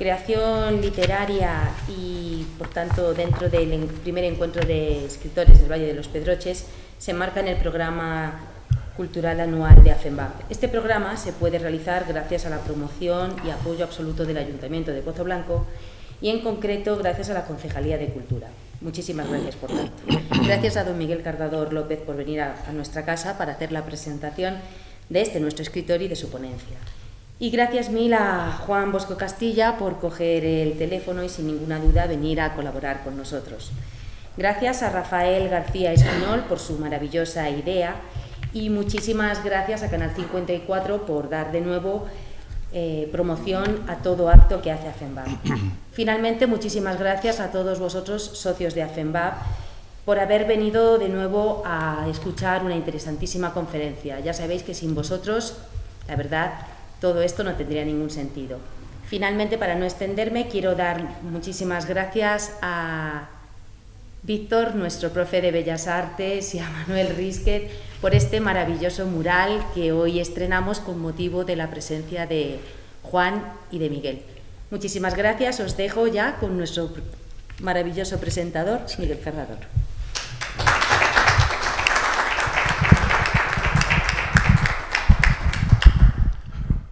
creación literaria y, por tanto, dentro del primer encuentro de escritores del Valle de los Pedroches, se enmarca en el programa cultural anual de AFEMBAP. Este programa se puede realizar gracias a la promoción y apoyo absoluto del Ayuntamiento de Pozo Blanco y, en concreto, gracias a la Concejalía de Cultura. Muchísimas gracias, por tanto. Gracias a don Miguel Cardador López por venir a nuestra casa para hacer la presentación de nuestro escritor y de su ponencia. Y gracias mil a Juan Bosco Castilla por coger el teléfono y, sin ninguna duda, venir a colaborar con nosotros. Gracias a Rafael García Espinol por su maravillosa idea y muchísimas gracias a Canal 54 por dar de nuevo promoción a todo acto que hace AFEMBAP. Finalmente, muchísimas gracias a todos vosotros, socios de AFEMBAP, por haber venido de nuevo a escuchar una interesantísima conferencia. Ya sabéis que sin vosotros, la verdad, todo esto no tendría ningún sentido. Finalmente, para no extenderme, quiero dar muchísimas gracias a Víctor, nuestro profe de Bellas Artes, y a Manuel Rísquez por este maravilloso mural que hoy estrenamos con motivo de la presencia de Juan y de Miguel. Muchísimas gracias. Os dejo ya con nuestro maravilloso presentador, Miguel Cardador.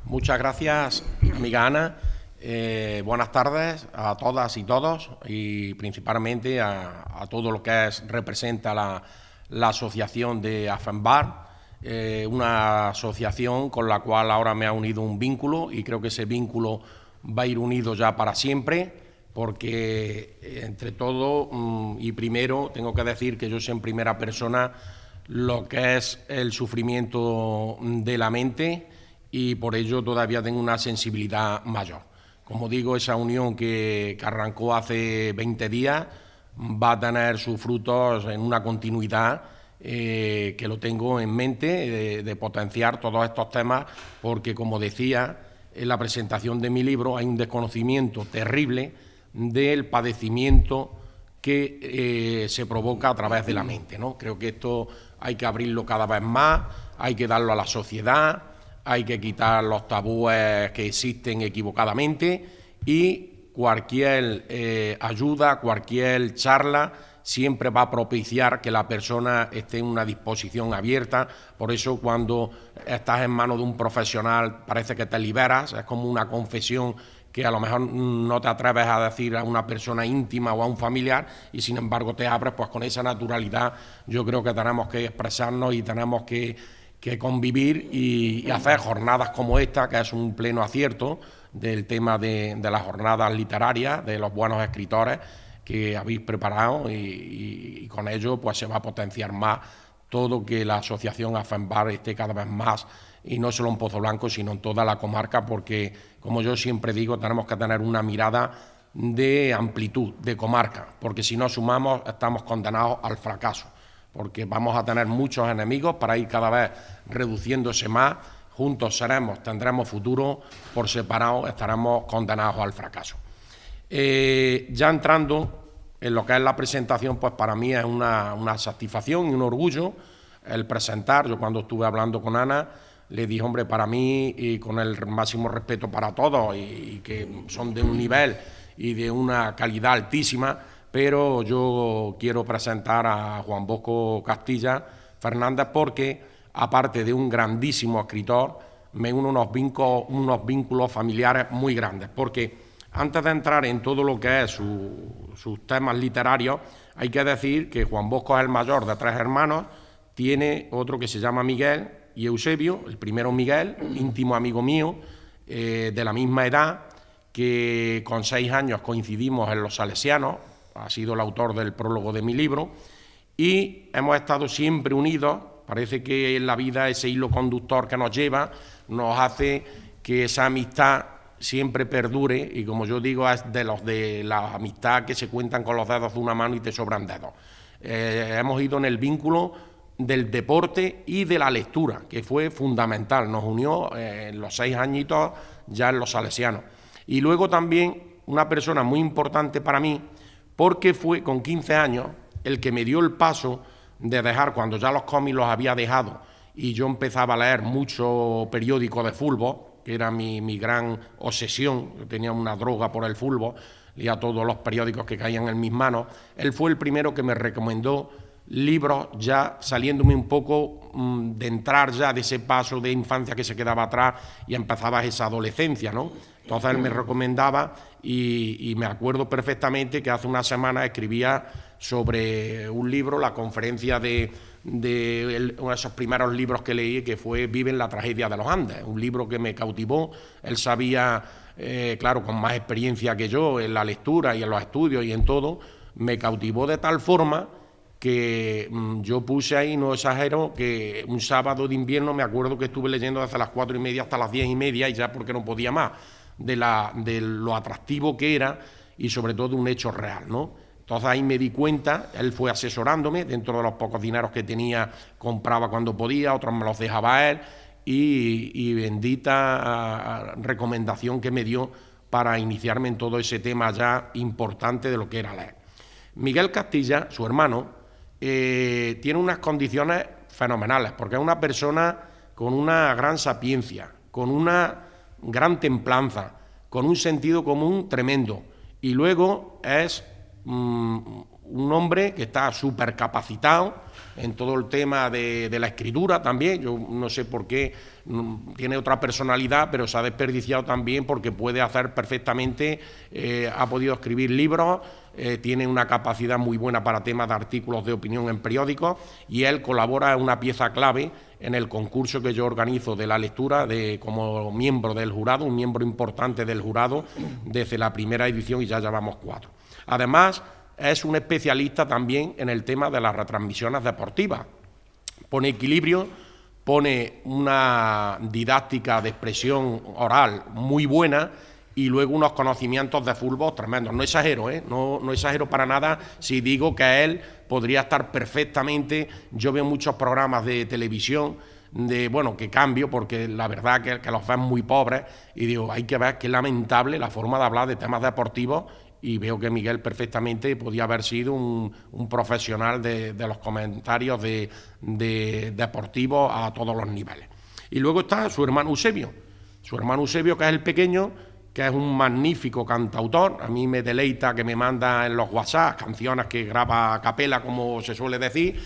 Muchas gracias, amiga Ana. Buenas tardes a todas y todos, y principalmente a todo lo que representa la asociación de AFEMBAP, una asociación con la cual ahora me ha unido un vínculo, y creo que ese vínculo va a ir unido ya para siempre, porque entre todo y primero tengo que decir que yo sé en primera persona lo que es el sufrimiento de la mente, y por ello todavía tengo una sensibilidad mayor. Como digo, esa unión que arrancó hace 20 días va a tener sus frutos en una continuidad que lo tengo en mente, de potenciar todos estos temas, porque, como decía en la presentación de mi libro, hay un desconocimiento terrible del padecimiento que se provoca a través de la mente, ¿no? Creo que esto hay que abrirlo cada vez más, hay que darlo a la sociedad, hay que quitar los tabúes que existen equivocadamente, y cualquier ayuda, cualquier charla siempre va a propiciar que la persona esté en una disposición abierta. Por eso, cuando estás en manos de un profesional, parece que te liberas, es como una confesión que a lo mejor no te atreves a decir a una persona íntima o a un familiar, y sin embargo te abres, pues con esa naturalidad. Yo creo que tenemos que expresarnos y tenemos que convivir y hacer jornadas como esta, que es un pleno acierto del tema de las jornadas literarias, de los buenos escritores que habéis preparado, y con ello pues se va a potenciar más todo, que la asociación AFEMBAP esté cada vez más, y no solo en Pozo Blanco, sino en toda la comarca, porque, como yo siempre digo, tenemos que tener una mirada de amplitud, de comarca, porque si no sumamos estamos condenados al fracaso, porque vamos a tener muchos enemigos para ir cada vez reduciéndose más. Juntos tendremos futuro, por separado estaremos condenados al fracaso. Ya entrando en lo que es la presentación, pues para mí es una satisfacción y un orgullo el presentar. Yo, cuando estuve hablando con Ana, le dije, hombre, para mí, y con el máximo respeto para todos, y que son de un nivel y de una calidad altísima, pero yo quiero presentar a Juan Bosco Castilla Fernández, porque, aparte de un grandísimo escritor, me une unos vínculos familiares muy grandes, porque antes de entrar en todo lo que es sus temas literarios, hay que decir que Juan Bosco es el mayor de 3 hermanos, tiene otro que se llama Miguel y Eusebio. El primero, Miguel, íntimo amigo mío, de la misma edad, que con 6 años coincidimos en los Salesianos, ha sido el autor del prólogo de mi libro, y hemos estado siempre unidos. Parece que en la vida ese hilo conductor que nos lleva nos hace que esa amistad siempre perdure, y, como yo digo, es de la amistad que se cuentan con los dedos de una mano y te sobran dedos. Hemos ido en el vínculo del deporte y de la lectura, que fue fundamental, nos unió en los 6 añitos ya en los Salesianos. Y luego también una persona muy importante para mí, porque fue con 15 años el que me dio el paso de dejar, cuando ya los cómics los había dejado y yo empezaba a leer mucho periódico de fútbol, que era mi gran obsesión. Yo tenía una droga por el fútbol, leía todos los periódicos que caían en mis manos. Él fue el primero que me recomendó libros ya saliéndome un poco de entrar ya de ese paso de infancia que se quedaba atrás y empezaba esa adolescencia, ¿no? Entonces él me recomendaba y me acuerdo perfectamente que hace una semana escribía sobre un libro, la conferencia de uno de esos primeros libros que leí, que fue Viven la tragedia de los Andes, un libro que me cautivó. Él sabía, claro, con más experiencia que yo en la lectura y en los estudios y en todo, me cautivó de tal forma que yo puse ahí, no exagero, que un sábado de invierno me acuerdo que estuve leyendo desde las 4:30 hasta las 10:30 y ya porque no podía más, de lo atractivo que era y sobre todo de un hecho real, ¿no? Entonces ahí me di cuenta, él fue asesorándome, dentro de los pocos dineros que tenía compraba cuando podía, otros me los dejaba él y bendita recomendación que me dio para iniciarme en todo ese tema ya importante de lo que era leer. Miguel Castilla, su hermano, tiene unas condiciones fenomenales, porque es una persona con una gran sapiencia, con una gran templanza, con un sentido común tremendo, y luego es un hombre que está súper capacitado en todo el tema de la escritura también. Yo no sé por qué tiene otra personalidad, pero se ha desperdiciado también porque puede hacer perfectamente, ha podido escribir libros, tiene una capacidad muy buena para temas de artículos de opinión en periódicos y él colabora en una pieza clave en el concurso que yo organizo de la lectura como miembro del jurado, un miembro importante del jurado desde la primera edición y ya llevamos 4. Además, es un especialista también en el tema de las retransmisiones deportivas. Pone equilibrio, pone una didáctica de expresión oral muy buena y luego unos conocimientos de fútbol tremendos. No exagero, no exagero para nada si digo que él podría estar perfectamente. Yo veo muchos programas de televisión que cambio porque la verdad que los ven muy pobres y digo, hay que ver qué lamentable la forma de hablar de temas deportivos, y veo que Miguel perfectamente podía haber sido un profesional de los comentarios de deportivos a todos los niveles. Y luego está su hermano Eusebio, que es el pequeño, que es un magnífico cantautor. A mí me deleita que me manda en los WhatsApp canciones que graba a capela, como se suele decir,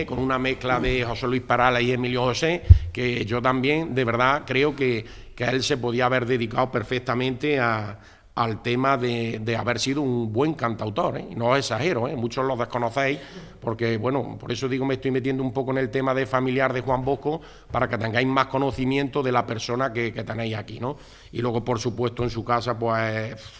con una mezcla de José Luis Perales y Emilio José, que yo también, de verdad, creo que él se podía haber dedicado perfectamente al tema de haber sido un buen cantautor, no exagero, muchos lo desconocéis, porque, bueno, por eso digo, me estoy metiendo un poco en el tema de familiar de Juan Bosco, para que tengáis más conocimiento de la persona que tenéis aquí, ¿no? Y luego, por supuesto, en su casa, pues,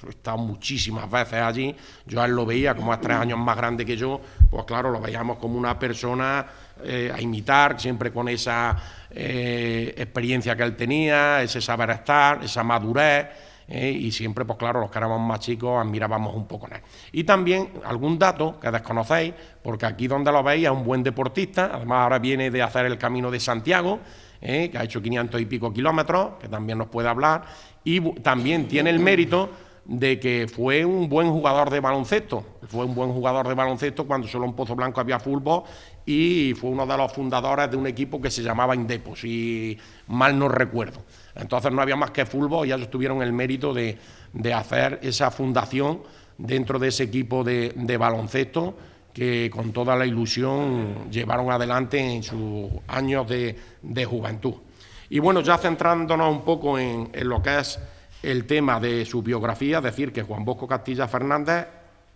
he estado muchísimas veces allí. Yo a él lo veía, como es 3 años más grande que yo, pues claro, lo veíamos como una persona a imitar, siempre con esa experiencia que él tenía, ese saber estar, esa madurez, y siempre, pues claro, los que éramos más chicos admirábamos un poco en él. Y también algún dato que desconocéis, porque aquí donde lo veis es un buen deportista, además ahora viene de hacer el Camino de Santiago, que ha hecho 500 y pico kilómetros, que también nos puede hablar, y también tiene el mérito de que fue un buen jugador de baloncesto. Fue un buen jugador de baloncesto cuando solo en Pozo Blanco había fútbol, y fue uno de los fundadores de un equipo que se llamaba Indepo, si mal no recuerdo. Entonces no había más que fútbol y ellos tuvieron el mérito de hacer esa fundación dentro de ese equipo de baloncesto, que con toda la ilusión llevaron adelante en sus años de juventud. Y bueno, ya centrándonos un poco en lo que es el tema de su biografía, decir que Juan Bosco Castilla Fernández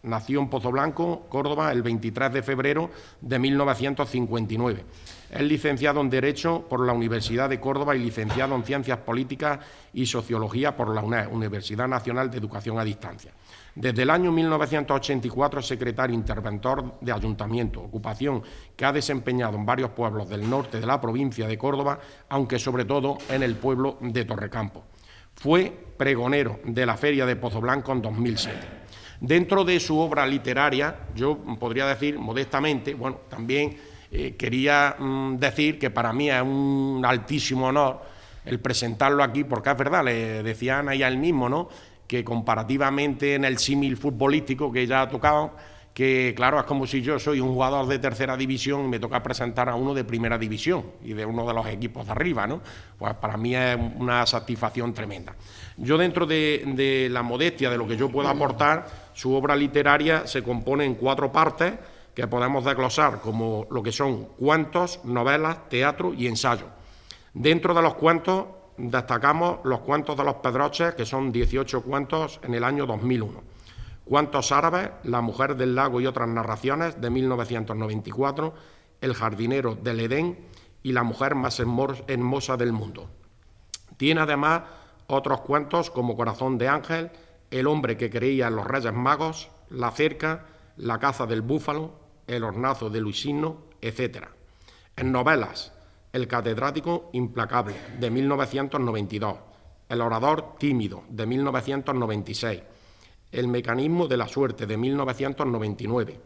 nació en Pozo Blanco, Córdoba, el 23 de febrero de 1959. Es licenciado en Derecho por la Universidad de Córdoba y licenciado en Ciencias Políticas y Sociología por la UNED, Universidad Nacional de Educación a Distancia. Desde el año 1984 es secretario interventor de Ayuntamiento, ocupación que ha desempeñado en varios pueblos del norte de la provincia de Córdoba, aunque sobre todo en el pueblo de Torrecampo. Fue pregonero de la Feria de Pozo Blanco en 2007. Dentro de su obra literaria, yo podría decir modestamente, bueno, también quería decir que para mí es un altísimo honor el presentarlo aquí, porque es verdad, le decía Ana y a él mismo, ¿no?, que comparativamente en el símil futbolístico que ya ha tocado, que, claro, es como si yo soy un jugador de tercera división y me toca presentar a uno de primera división y de uno de los equipos de arriba, ¿no? Pues para mí es una satisfacción tremenda. Yo, dentro de la modestia de lo que yo puedo aportar, su obra literaria se compone en 4 partes que podemos desglosar como lo que son cuentos, novelas, teatro y ensayo. Dentro de los cuentos destacamos los cuentos de los Pedroches, que son 18 cuentos en el año 2001. Cuentos árabes, La mujer del lago y otras narraciones, de 1994, El jardinero del Edén y La mujer más hermosa del mundo. Tiene además otros cuentos como Corazón de ángel, El hombre que creía en los Reyes Magos, La cerca, La caza del búfalo, El hornazo de Luisino, etc. En novelas, El catedrático implacable, de 1992, El orador tímido, de 1996, El mecanismo de la suerte, de 1999,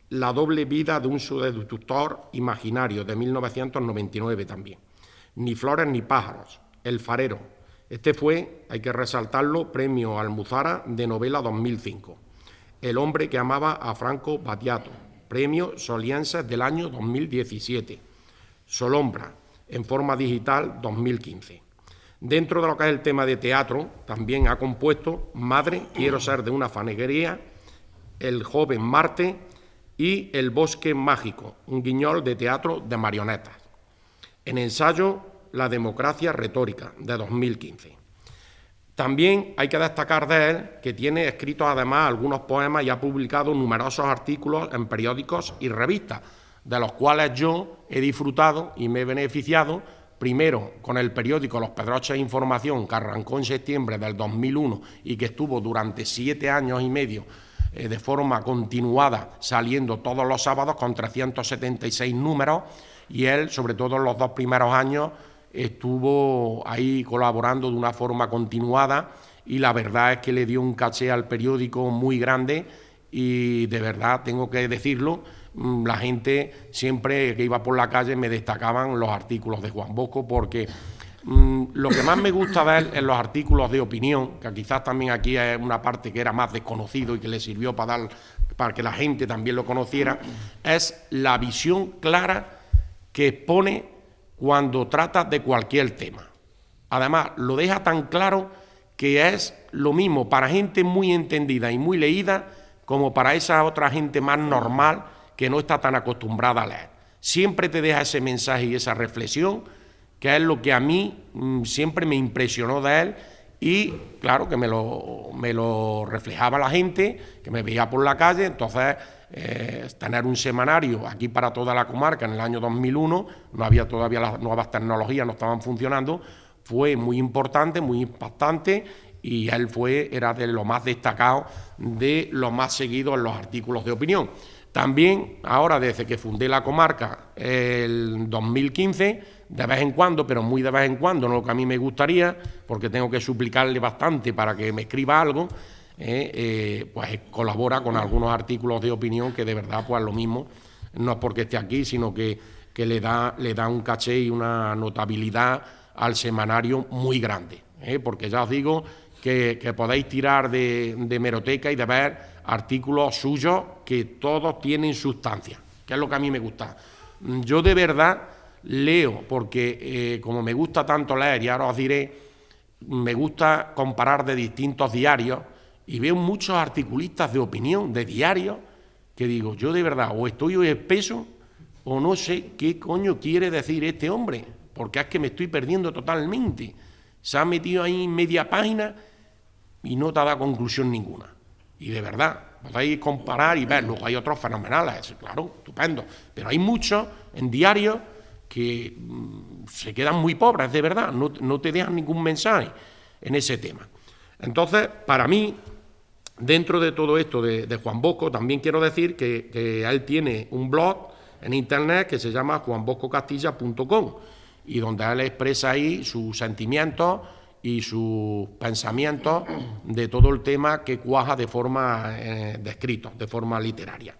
La doble vida de un seductor imaginario, de 1999 también, Ni flores ni pájaros, El farero. Este fue, hay que resaltarlo, premio Almuzara de novela 2005. El hombre que amaba a Franco Battiato, premio Solienses del año 2017. Solombra, en forma digital, 2015. Dentro de lo que es el tema de teatro, también ha compuesto Madre, quiero ser de una faneguería, El joven Marte y El bosque mágico, un guiñol de teatro de marionetas. En ensayo, La democracia retórica, de 2015. También hay que destacar de él que tiene escritos además algunos poemas y ha publicado numerosos artículos en periódicos y revistas, de los cuales yo he disfrutado y me he beneficiado, primero con el periódico Los Pedroches Información, que arrancó en septiembre del 2001 y que estuvo durante 7 años y medio de forma continuada saliendo todos los sábados con 376 números, y él, sobre todo en los 2 primeros años, estuvo ahí colaborando de una forma continuada y la verdad es que le dio un caché al periódico muy grande y de verdad tengo que decirlo, la gente siempre que iba por la calle me destacaban los artículos de Juan Bosco, porque lo que más me gusta de él en los artículos de opinión, que quizás también aquí es una parte que era más desconocido y que le sirvió para que la gente también lo conociera, es la visión clara que expone cuando trata de cualquier tema. Además, lo deja tan claro que es lo mismo para gente muy entendida y muy leída como para esa otra gente más normal que no está tan acostumbrada a leer. Siempre te deja ese mensaje y esa reflexión, que es lo que a mí siempre me impresionó de él, y claro que me lo reflejaba la gente que me veía por la calle. Entonces tener un semanario aquí para toda la comarca en el año 2001, no había todavía las nuevas tecnologías, no estaban funcionando, fue muy importante, muy impactante, y él era de lo más destacado, de lo más seguido en los artículos de opinión. También ahora, desde que fundé la comarca el 2015, de vez en cuando, pero muy de vez en cuando, no lo que a mí me gustaría, porque tengo que suplicarle bastante para que me escriba algo, pues colabora con algunos artículos de opinión que de verdad, pues lo mismo, no es porque esté aquí, sino que le da un caché y una notabilidad al semanario muy grande, porque ya os digo que podéis tirar de hemeroteca y de ver artículos suyos que todos tienen sustancia, que es lo que a mí me gusta. Yo de verdad leo, porque como me gusta tanto leer, y ahora os diré, me gusta comparar de distintos diarios, y veo muchos articulistas de opinión, de diarios, que digo, yo de verdad, o estoy hoy espeso, o no sé qué coño quiere decir este hombre, porque es que me estoy perdiendo totalmente. Se ha metido ahí media página y no te da conclusión ninguna. Y de verdad, podéis comparar y ver, luego hay otros fenomenales, claro, estupendo, pero hay muchos en diarios que se quedan muy pobres, de verdad, no te dejan ningún mensaje en ese tema. Entonces, para mí, dentro de todo esto de Juan Bosco, también quiero decir que él tiene un blog en internet que se llama juanboscocastilla.com, y donde él expresa ahí sus sentimientos y sus pensamientos de todo el tema que cuaja de forma de escrito, de forma literaria.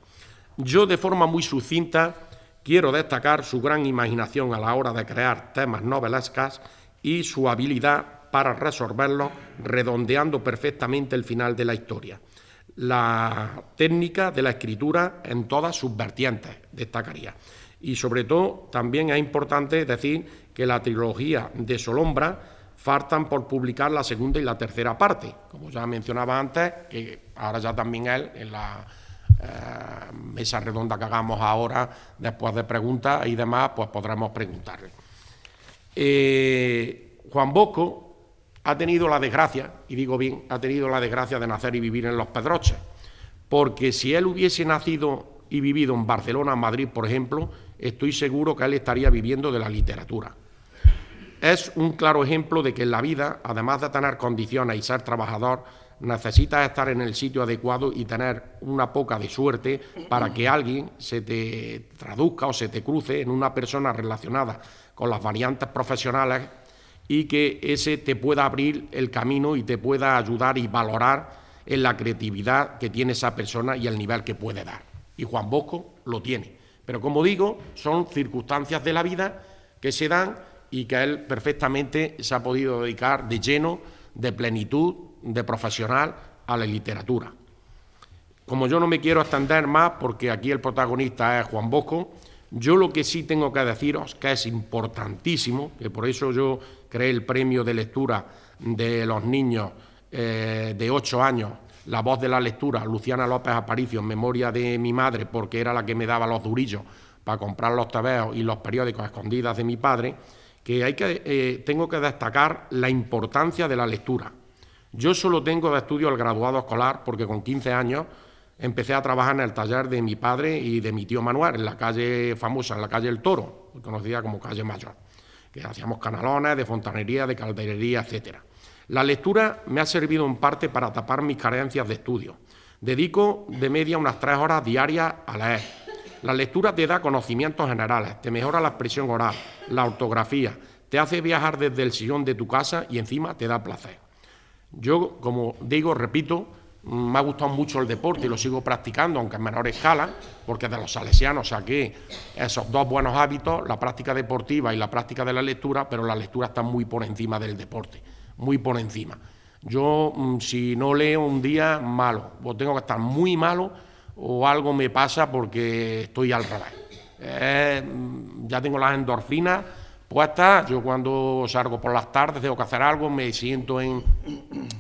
Yo, de forma muy sucinta, quiero destacar su gran imaginación a la hora de crear temas novelescas y su habilidad para resolverlos, redondeando perfectamente el final de la historia. la técnica de la escritura en todas sus vertientes, destacaría. Y sobre todo también es importante decir que la trilogía de Solombra faltan por publicar la segunda y la tercera parte, como ya mencionaba antes, que ahora ya también él en la mesa redonda que hagamos ahora, después de preguntas y demás, pues podremos preguntarle. Juan Bosco ha tenido la desgracia, y digo bien, ha tenido la desgracia de nacer y vivir en Los Pedroches, porque si él hubiese nacido y vivido en Barcelona, en Madrid, por ejemplo, estoy seguro que él estaría viviendo de la literatura. Es un claro ejemplo de que en la vida, además de tener condiciones y ser trabajador, necesitas estar en el sitio adecuado y tener una poca de suerte para que alguien se te traduzca o se te cruce en una persona relacionada con las variantes profesionales y que ese te pueda abrir el camino y te pueda ayudar y valorar en la creatividad que tiene esa persona y el nivel que puede dar. Y Juan Bosco lo tiene. Pero como digo, son circunstancias de la vida que se dan y que él perfectamente se ha podido dedicar de lleno, de plenitud, de profesional a la literatura. Como yo no me quiero extender más, porque aquí el protagonista es Juan Bosco, yo lo que sí tengo que deciros, que es importantísimo, que por eso yo creé el premio de lectura de los niños de 8 años, La Voz de la Lectura, Luciana López Aparicio, en memoria de mi madre, porque era la que me daba los durillos para comprar los tebeos y los periódicos a escondidas de mi padre, que tengo que destacar la importancia de la lectura. Yo solo tengo de estudio el graduado escolar porque con 15 años empecé a trabajar en el taller de mi padre y de mi tío Manuel, en la calle famosa, en la calle El Toro, conocida como calle Mayor, que hacíamos canalones, de fontanería, de calderería, etcétera. La lectura me ha servido en parte para tapar mis carencias de estudio. Dedico de media unas 3 horas diarias a leer. La lectura te da conocimientos generales, te mejora la expresión oral, la ortografía, te hace viajar desde el sillón de tu casa y encima te da placer. Yo, como digo, repito, me ha gustado mucho el deporte y lo sigo practicando, aunque en menor escala, porque de los salesianos saqué esos 2 buenos hábitos, la práctica deportiva y la práctica de la lectura, pero la lectura está muy por encima del deporte, muy por encima. Yo, si no leo un día, malo, o tengo que estar muy malo o algo me pasa porque estoy al revés. Ya tengo las endorfinas puestas. Yo cuando salgo por las tardes tengo que hacer algo, me siento en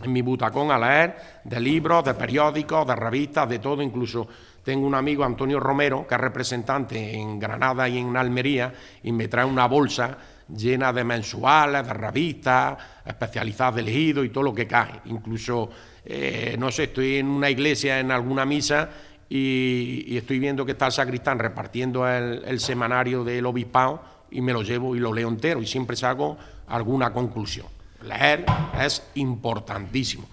mi butacón a leer de libros, de periódicos, de revistas, de todo. Incluso tengo un amigo, Antonio Romero, que es representante en Granada y en Almería, y me trae una bolsa llena de mensuales, de revistas especializadas de elegido y todo lo que cae. Incluso, no sé, estoy en una iglesia, en alguna misa, y estoy viendo que está el sacristán repartiendo el semanario del obispado y me lo llevo y lo leo entero y siempre saco alguna conclusión. Leer es importantísimo.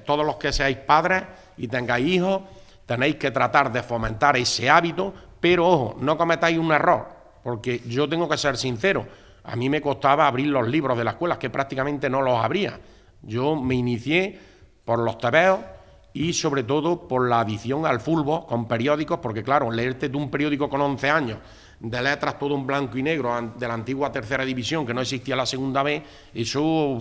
Todos los que seáis padres y tengáis hijos tenéis que tratar de fomentar ese hábito, pero ojo, no cometáis un error, porque yo tengo que ser sincero, a mí me costaba abrir los libros de la escuela, que prácticamente no los abría. Yo me inicié por los tebeos y sobre todo por la adición al fútbol con periódicos, porque claro, leerte de un periódico con 11 años, de letras todo en blanco y negro, de la antigua tercera división, que no existía la segunda vez, eso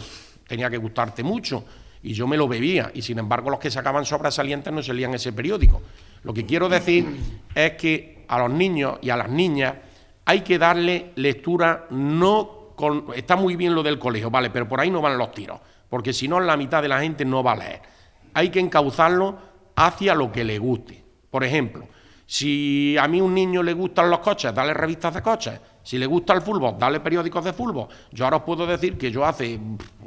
tenía que gustarte mucho, y yo me lo bebía, y sin embargo los que sacaban sobresalientes no se leían ese periódico. Lo que quiero decir es que a los niños y a las niñas hay que darle lectura, está muy bien lo del colegio, vale, pero por ahí no van los tiros, porque si no la mitad de la gente no va a leer. Hay que encauzarlo hacia lo que le guste. Por ejemplo, si a mí un niño le gustan los coches, dale revistas de coches. Si le gusta el fútbol, dale periódicos de fútbol. Yo ahora os puedo decir que yo hace,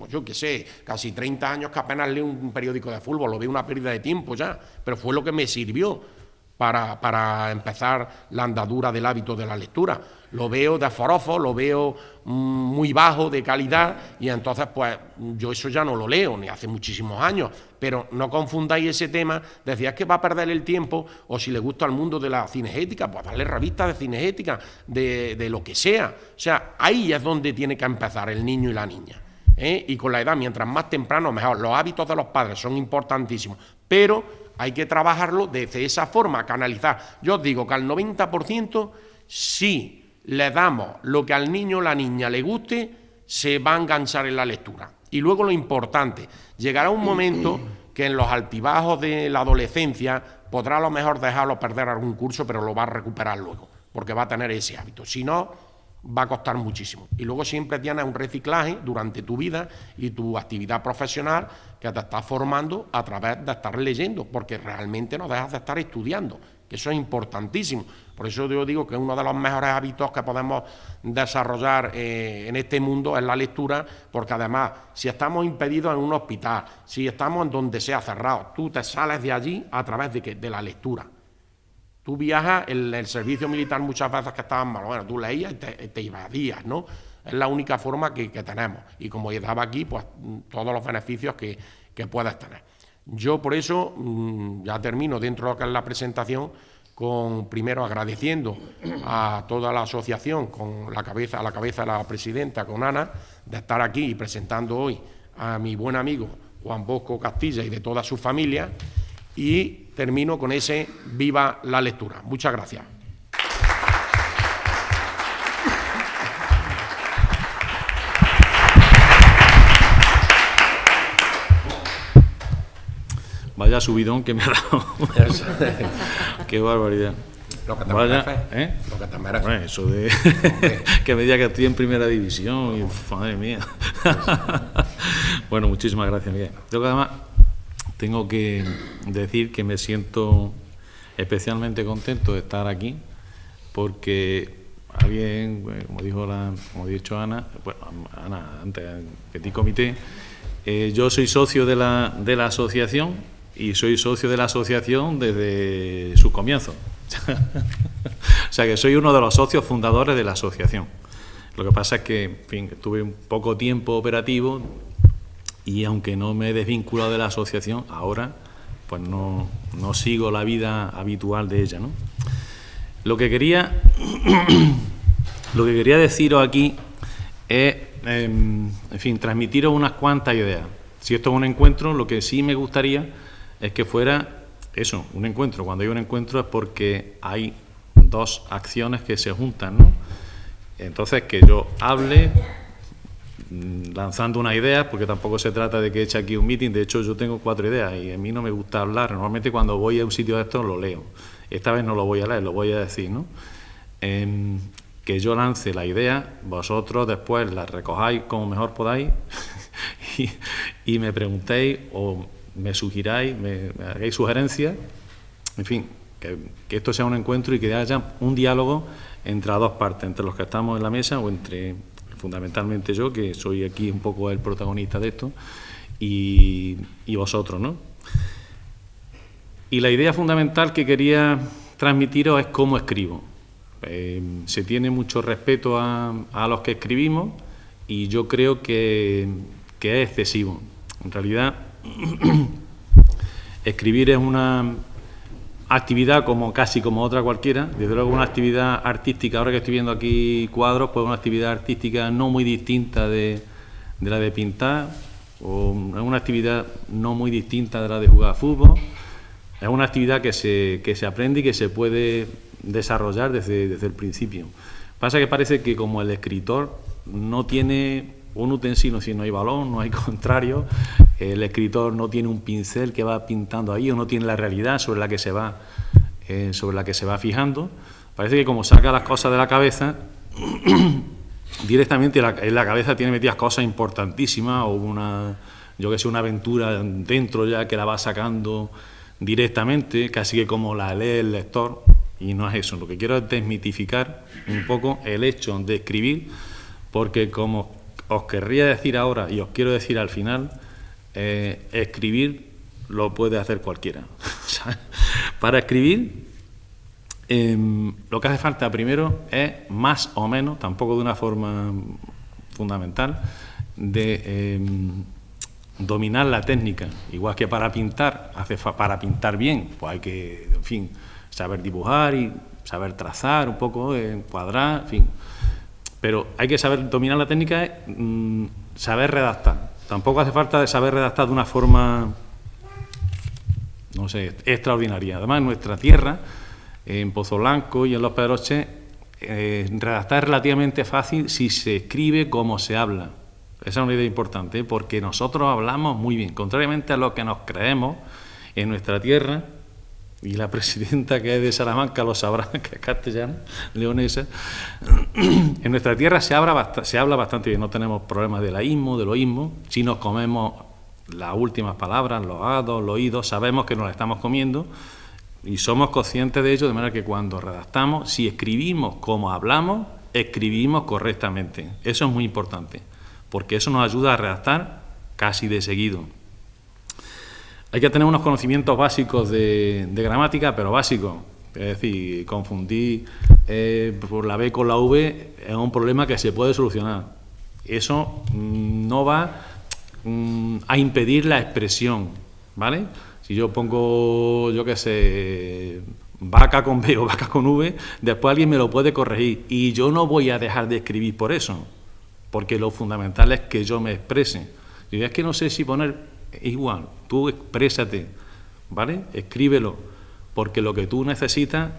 yo qué sé, casi 30 años que apenas leo un periódico de fútbol, lo veo una pérdida de tiempo ya, pero fue lo que me sirvió para empezar la andadura del hábito de la lectura. Lo veo de forofo, lo veo muy bajo de calidad y entonces pues yo eso ya no lo leo, ni hace muchísimos años, pero no confundáis ese tema, decías que va a perder el tiempo, o si le gusta el mundo de la cinegética, pues darle revistas de cinegética, de lo que sea. O sea, ahí es donde tiene que empezar el niño y la niña. Y con la edad, mientras más temprano, mejor. Los hábitos de los padres son importantísimos, pero hay que trabajarlo de esa forma, canalizar. Yo os digo que al 90%, si le damos lo que al niño o la niña le guste, se va a enganchar en la lectura. Y luego lo importante, llegará un momento que en los altibajos de la adolescencia podrá a lo mejor dejarlo perder algún curso, pero lo va a recuperar luego, porque va a tener ese hábito. Si no, va a costar muchísimo. Y luego siempre tienes un reciclaje durante tu vida y tu actividad profesional que te estás formando a través de estar leyendo, porque realmente no dejas de estar estudiando, que eso es importantísimo. Por eso yo digo que uno de los mejores hábitos que podemos desarrollar en este mundo es la lectura, porque además, si estamos impedidos en un hospital, si estamos en donde sea cerrado, tú te sales de allí a través de la lectura. Tú viajas, el servicio militar muchas veces que estaban mal, bueno, tú leías y te evadías, ¿no? Es la única forma que tenemos. Y como estaba aquí, pues todos los beneficios que puedes tener. Yo por eso ya termino dentro de lo que es la presentación, primero agradeciendo a toda la asociación, a la cabeza de la presidenta, con Ana, de estar aquí y presentando hoy a mi buen amigo Juan Bosco Castilla y de toda su familia, y termino con ese viva la lectura. Muchas gracias. Vaya subidón que me ha dado. Qué barbaridad. Lo que te Vaya, mereces. Lo que te mereces. Bueno, eso de que me diga que estoy en primera división y madre mía. Bueno, muchísimas gracias, Miguel. Yo además tengo que decir que me siento especialmente contento de estar aquí, porque alguien, como ha dicho Ana, bueno, Ana, antes, petit comité, yo soy socio de la asociación, y soy socio de la asociación desde su comienzo. O sea que soy uno de los socios fundadores de la asociación. Lo que pasa es que, en fin, tuve un poco tiempo operativo y aunque no me he desvinculado de la asociación, ahora pues no sigo la vida habitual de ella, ¿no? Lo que quería deciros aquí es, en fin, transmitiros unas cuantas ideas. Si esto es un encuentro, lo que sí me gustaría es que fuera eso, un encuentro. Cuando hay un encuentro es porque hay dos acciones que se juntan, ¿no? Entonces, que yo hable lanzando una idea, porque tampoco se trata de que eche aquí un meeting. De hecho, yo tengo 4 ideas y a mí no me gusta hablar. Normalmente cuando voy a un sitio de estos lo leo. Esta vez no lo voy a leer, lo voy a decir, ¿no? Que yo lance la idea, vosotros después la recojáis como mejor podáis y me preguntéis o me sugiráis, me hagáis sugerencias, en fin, que esto sea un encuentro y que haya un diálogo entre las dos partes, entre los que estamos en la mesa o entre, fundamentalmente yo, que soy aquí un poco el protagonista de esto, y vosotros, ¿no? Y la idea fundamental que quería transmitiros es cómo escribo. Se tiene mucho respeto a los que escribimos y yo creo que es excesivo. En realidad, escribir es una actividad casi como otra cualquiera. Desde luego una actividad artística, ahora que estoy viendo aquí cuadros, pues una actividad artística no muy distinta de la de pintar, o una actividad no muy distinta de la de jugar a fútbol. Es una actividad que se aprende y que se puede desarrollar desde el principio. Pasa que parece que como el escritor no tiene un utensilio, si no hay balón, no hay contrario, el escritor no tiene un pincel que va pintando ahí o no tiene la realidad sobre la que se va fijando. Parece que como saca las cosas de la cabeza, directamente en la cabeza tiene metidas cosas importantísimas o una aventura dentro ya que la va sacando directamente, casi que como la lee el lector, y no es eso. Lo que quiero es desmitificar un poco el hecho de escribir, porque como os querría decir ahora y os quiero decir al final, escribir lo puede hacer cualquiera. Para escribir, lo que hace falta primero es más o menos, tampoco de una forma fundamental, de dominar la técnica. Igual que para pintar, para pintar bien, pues hay que, en fin, saber dibujar y saber trazar un poco, encuadrar, en fin. Pero hay que saber dominar la técnica, saber redactar. Tampoco hace falta de saber redactar de una forma, no sé, extraordinaria. Además, en nuestra tierra, en Pozo Blanco y en Los Pedroches, redactar es relativamente fácil si se escribe como se habla. Esa es una idea importante, porque nosotros hablamos muy bien, contrariamente a lo que nos creemos en nuestra tierra, y la presidenta que es de Salamanca lo sabrá, que es castellana, leonesa. En nuestra tierra se habla bastante bien, no tenemos problemas de laísmo, de loísmo. Si nos comemos las últimas palabras, los hados, los idos, sabemos que nos las estamos comiendo y somos conscientes de ello, de manera que cuando redactamos, si escribimos como hablamos, escribimos correctamente. Eso es muy importante, porque eso nos ayuda a redactar casi de seguido. Hay que tener unos conocimientos básicos de gramática, pero básicos. Es decir, confundir por la B con la V es un problema que se puede solucionar. Eso no va a impedir la expresión, ¿vale? Si yo pongo, yo qué sé, vaca con B o vaca con V, después alguien me lo puede corregir y yo no voy a dejar de escribir por eso, porque lo fundamental es que yo me exprese. Y es que no sé si poner igual, tú exprésate, ¿vale? Escríbelo, porque lo que tú necesitas,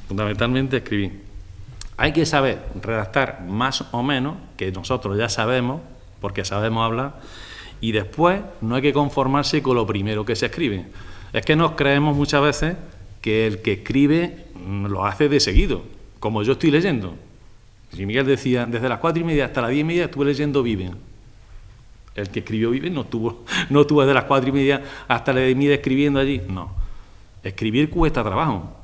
fundamentalmente, es escribir. Hay que saber redactar más o menos, que nosotros ya sabemos, porque sabemos hablar, y después no hay que conformarse con lo primero que se escribe. Es que nos creemos muchas veces que el que escribe lo hace de seguido, como yo estoy leyendo. Si Miguel decía, desde las 4:30 hasta las 10:30 estuve leyendo Viven. El que escribió Viven no estuvo desde las 4:30 hasta las 10:30 escribiendo allí. No. Escribir cuesta trabajo.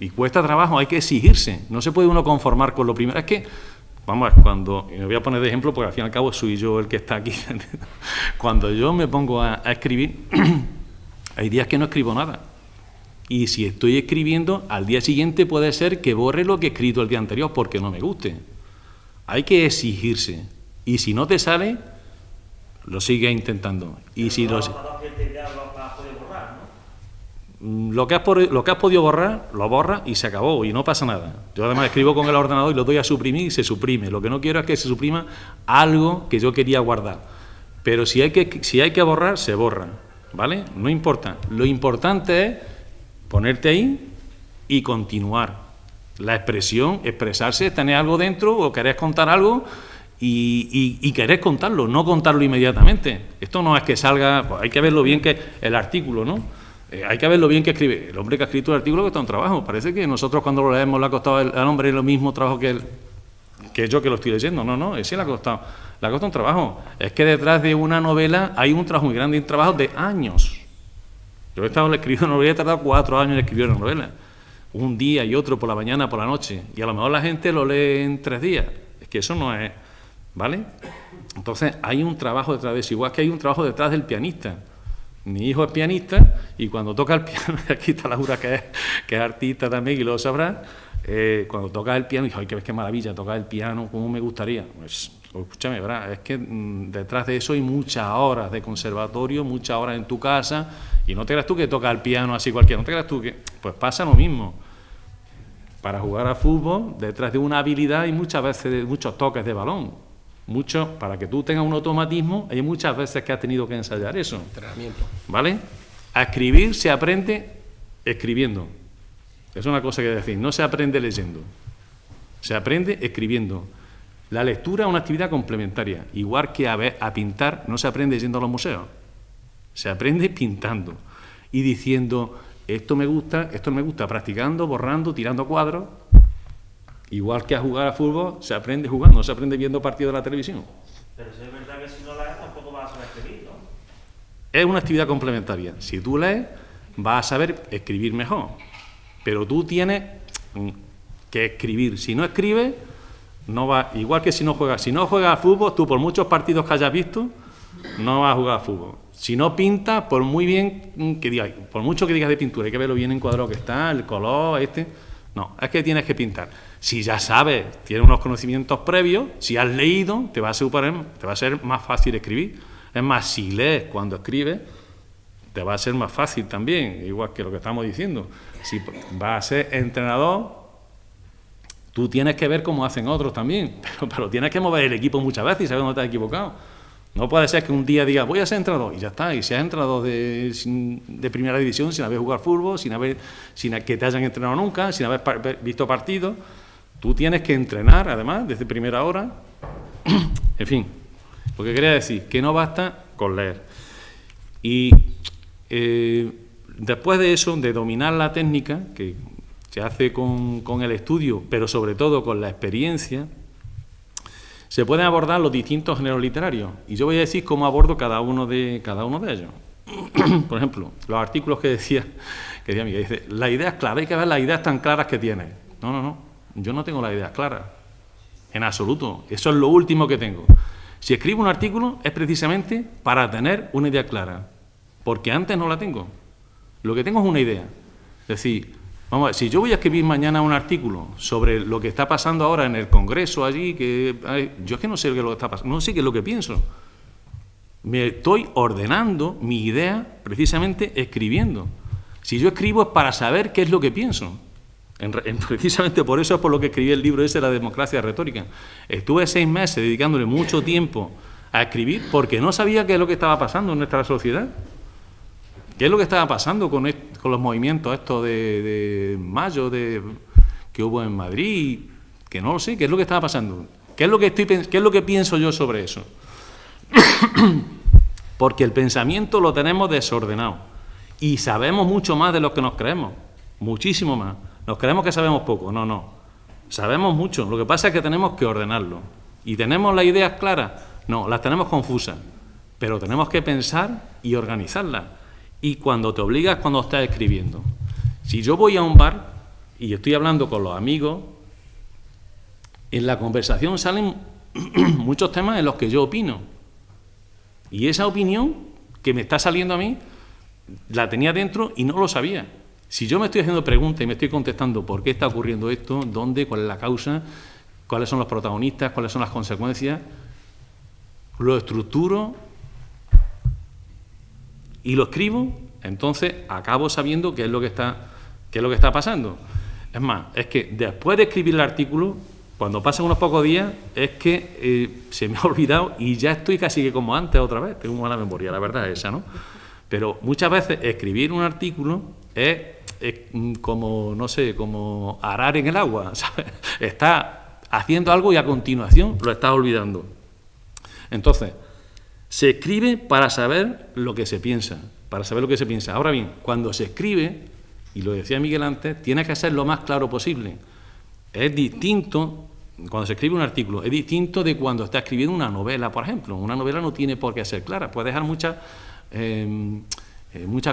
Y cuesta trabajo, hay que exigirse. No se puede uno conformar con lo primero. Es que, vamos, cuando, y me voy a poner de ejemplo porque al fin y al cabo soy yo el que está aquí. Cuando yo me pongo a escribir, hay días que no escribo nada. Y si estoy escribiendo, al día siguiente puede ser que borre lo que he escrito el día anterior porque no me guste. Hay que exigirse. Y si no te sale, lo sigues intentando. Y si lo que has podido borrar, lo borras y se acabó y no pasa nada. Yo además escribo con el ordenador y lo doy a suprimir y se suprime. Lo que no quiero es que se suprima algo que yo quería guardar. Pero si hay que borrar, se borra, ¿vale? No importa. Lo importante es ponerte ahí y continuar. La expresión, expresarse, tener algo dentro o querés contar algo y querés contarlo, no contarlo inmediatamente. Esto no es que salga, pues hay que verlo bien que el artículo, ¿no? Hay que ver lo bien que escribe. El hombre que ha escrito el artículo que está en trabajo. Parece que nosotros cuando lo leemos le ha costado al hombre lo mismo trabajo que yo que lo estoy leyendo. No, ese le ha costado un trabajo. Es que detrás de una novela hay un trabajo muy grande, un trabajo de años. Yo he estado escribiendo una novela, he tardado 4 años en escribir una novela. Un día y otro por la mañana, por la noche. Y a lo mejor la gente lo lee en 3 días. Es que eso no es, ¿vale? Entonces hay un trabajo detrás de eso. Igual que hay un trabajo detrás del pianista. Mi hijo es pianista y cuando toca el piano, aquí está Laura que es artista también y lo sabrá, cuando toca el piano, dijo, ay, qué maravilla, tocar el piano, cómo me gustaría. Pues, escúchame, ¿verdad? Es que detrás de eso hay muchas horas de conservatorio, muchas horas en tu casa, y no te creas tú que toca el piano así cualquiera, no te creas tú que... Pues pasa lo mismo. Para jugar a fútbol, detrás de una habilidad hay muchas veces muchos toques de balón. Para que tú tengas un automatismo, hay muchas veces que has tenido que ensayar eso. Entrenamiento. ¿Vale? A escribir se aprende escribiendo. Es una cosa que decir, no se aprende leyendo. Se aprende escribiendo. La lectura es una actividad complementaria. Igual que a pintar no se aprende yendo a los museos. Se aprende pintando y diciendo, esto me gusta, esto no me gusta, practicando, borrando, tirando cuadros. Igual que a jugar a fútbol, se aprende jugando, no se aprende viendo partidos de la televisión. Pero si es verdad que si no lees tampoco vas a saber escribir, ¿no? Es una actividad complementaria. Si tú lees, vas a saber escribir mejor. Pero tú tienes que escribir. Si no escribes, no va. Igual que si no juegas. Si no juegas a fútbol, tú por muchos partidos que hayas visto, no vas a jugar a fútbol. Si no pintas, por muy bien que digas, por mucho que digas de pintura, hay que verlo bien encuadrado que está, el color, No, es que tienes que pintar. Si ya sabes, tienes unos conocimientos previos, si has leído, te va a ser más fácil escribir. Es más, si lees cuando escribes, te va a ser más fácil también, igual que lo que estamos diciendo. Si vas a ser entrenador, tú tienes que ver cómo hacen otros también, pero tienes que mover el equipo muchas veces y saber dónde te has equivocado. No puede ser que un día digas, voy a ser entrenador, y ya está, y seas entrenador de primera división sin haber jugado fútbol, sin que te hayan entrenado nunca, sin haber visto partidos. Tú tienes que entrenar, además, desde primera hora. En fin, Lo que quería decir, que no basta con leer. Y después de eso, de dominar la técnica, que se hace con el estudio, pero sobre todo con la experiencia, se pueden abordar los distintos géneros literarios. Y yo voy a decir cómo abordo cada uno de ellos. Por ejemplo, los artículos que decía Miguel, dice, las ideas claras, hay que ver las ideas tan claras que tienes. No, yo no tengo las ideas claras, en absoluto. Eso es lo último que tengo. Si escribo un artículo es precisamente para tener una idea clara, porque antes no la tengo. Lo que tengo es una idea. Es decir, vamos a ver, si yo voy a escribir mañana un artículo sobre lo que está pasando ahora en el Congreso allí, yo es que no sé qué es lo que está pasando, no sé qué es lo que pienso. Me estoy ordenando mi idea precisamente escribiendo. Si yo escribo es para saber qué es lo que pienso. Precisamente por eso es por lo que escribí el libro ese, La democracia retórica. Estuve 6 meses dedicándole mucho tiempo a escribir porque no sabía qué es lo que estaba pasando en nuestra sociedad. ¿Qué es lo que estaba pasando con los movimientos estos de mayo que hubo en Madrid? Que no lo sé, ¿qué es lo que estaba pasando? ¿Qué es lo que pienso yo sobre eso? Porque el pensamiento lo tenemos desordenado y sabemos mucho más de lo que nos creemos, muchísimo más. Nos creemos que sabemos poco, no. Sabemos mucho, lo que pasa es que tenemos que ordenarlo. ¿Y tenemos las ideas claras? No, las tenemos confusas, pero tenemos que pensar y organizarlas. Y cuando te obligas, cuando estás escribiendo. Si yo voy a un bar y estoy hablando con los amigos, en la conversación salen muchos temas en los que yo opino. Y esa opinión que me está saliendo a mí, la tenía dentro y no lo sabía. Si yo me estoy haciendo preguntas y me estoy contestando por qué está ocurriendo esto, dónde, cuál es la causa, cuáles son los protagonistas, cuáles son las consecuencias, lo estructuro y lo escribo, entonces acabo sabiendo qué es lo que está pasando. Es más, es que después de escribir el artículo, cuando pasan unos pocos días, es que se me ha olvidado y ya estoy casi que como antes otra vez. Tengo mala memoria, la verdad es esa, ¿no? Pero muchas veces escribir un artículo es como, no sé, como arar en el agua, ¿sabes? Estás haciendo algo y a continuación lo estás olvidando. Entonces, se escribe para saber lo que se piensa, Ahora bien, cuando se escribe, y lo decía Miguel antes, tiene que ser lo más claro posible. Es distinto, cuando se escribe un artículo, es distinto de cuando está escribiendo una novela, por ejemplo. Una novela no tiene por qué ser clara, puede dejar muchas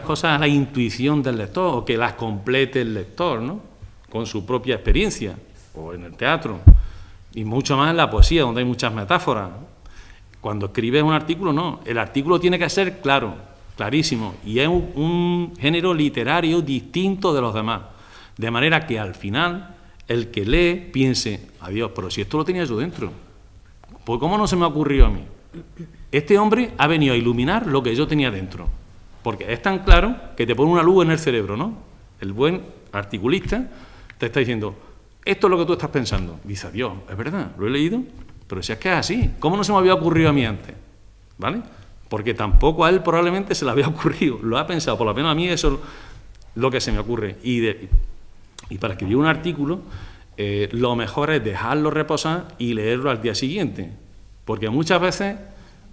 cosas a la intuición del lector, o que las complete el lector, ¿no? Con su propia experiencia, o en el teatro, y mucho más en la poesía, donde hay muchas metáforas. Cuando escribes un artículo, no. El artículo tiene que ser claro, clarísimo, y es un género literario distinto de los demás. De manera que al final, el que lee piense, adiós, pero si esto lo tenía yo dentro, pues ¿cómo no se me ha ocurrido a mí? Este hombre ha venido a iluminar lo que yo tenía dentro. Porque es tan claro que te pone una luz en el cerebro, ¿no? El buen articulista te está diciendo, esto es lo que tú estás pensando. Dice, adiós, es verdad, lo he leído, pero si es que es así, ¿cómo no se me había ocurrido a mí antes? ¿Vale? Porque tampoco a él probablemente se le había ocurrido, lo ha pensado, por lo menos a mí eso es lo que se me ocurre. Y para escribir un artículo, lo mejor es dejarlo reposar y leerlo al día siguiente. Porque muchas veces,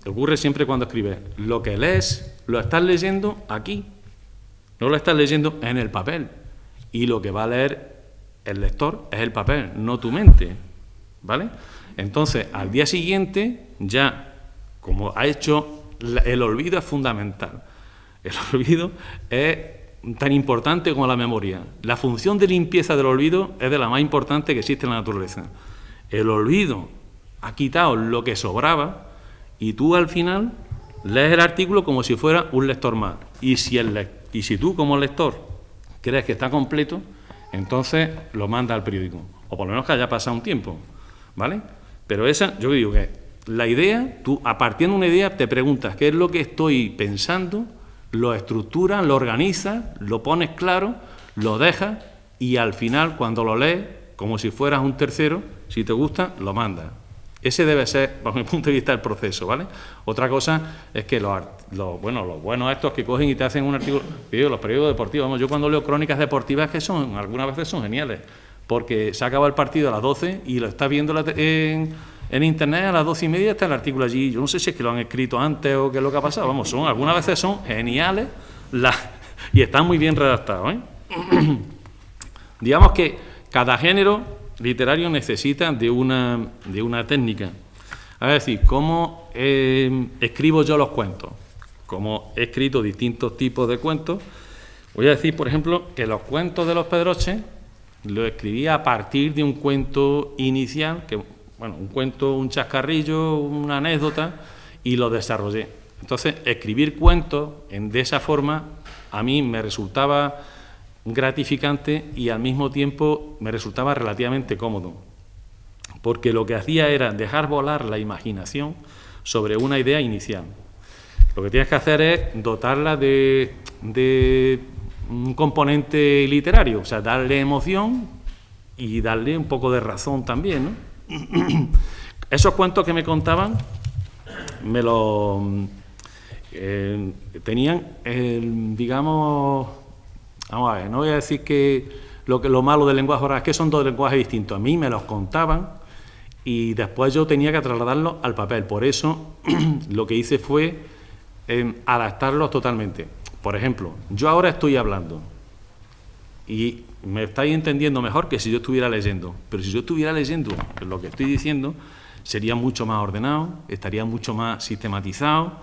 ocurre siempre cuando escribes, lo que lees, lo estás leyendo aquí, no lo estás leyendo en el papel. Y lo que va a leer el lector es el papel, no tu mente, ¿vale? Entonces, al día siguiente, ya, como ha hecho, el olvido es fundamental. El olvido es tan importante como la memoria. La función de limpieza del olvido es de la más importante que existe en la naturaleza. El olvido ha quitado lo que sobraba y tú al final lees el artículo como si fuera un lector más. Y si tú como lector crees que está completo, entonces lo manda al periódico. O por lo menos que haya pasado un tiempo, ¿vale? Pero esa, yo digo que la idea, tú a partir de una idea te preguntas qué es lo que estoy pensando, lo estructuras, lo organizas, lo pones claro, lo dejas y al final cuando lo lees, como si fueras un tercero, si te gusta, lo mandas. Ese debe ser, bajo mi punto de vista, el proceso, ¿vale? Otra cosa es que los buenos estos que cogen y te hacen un artículo, los periódicos deportivos, vamos, yo cuando leo crónicas deportivas que algunas veces son geniales, porque se acaba el partido a las 12 y lo estás viendo en internet a las 12:30 está el artículo allí. Yo no sé si es que lo han escrito antes o qué es lo que ha pasado. Vamos, algunas veces son geniales y están muy bien redactados, ¿eh? Digamos que cada género literario necesita de una técnica. Es decir, ¿cómo escribo yo los cuentos? Como he escrito distintos tipos de cuentos, voy a decir, por ejemplo, que los cuentos de los Pedroches los escribí a partir de un cuento inicial, un cuento, un chascarrillo, una anécdota, y lo desarrollé. Entonces, escribir cuentos de esa forma a mí me resultaba gratificante y al mismo tiempo me resultaba relativamente cómodo, porque lo que hacía era dejar volar la imaginación sobre una idea inicial. Lo que tienes que hacer es dotarla de un componente literario, o sea, darle emoción y darle un poco de razón también, ¿no? Esos cuentos que me contaban me los tenían, digamos, vamos a ver, no voy a decir que lo malo del lenguaje oral, es que son dos lenguajes distintos. A mí me los contaban y después yo tenía que trasladarlos al papel. Por eso lo que hice fue adaptarlos totalmente. Por ejemplo, yo ahora estoy hablando y me estáis entendiendo mejor que si yo estuviera leyendo. Pero si yo estuviera leyendo lo que estoy diciendo, sería mucho más ordenado, estaría mucho más sistematizado,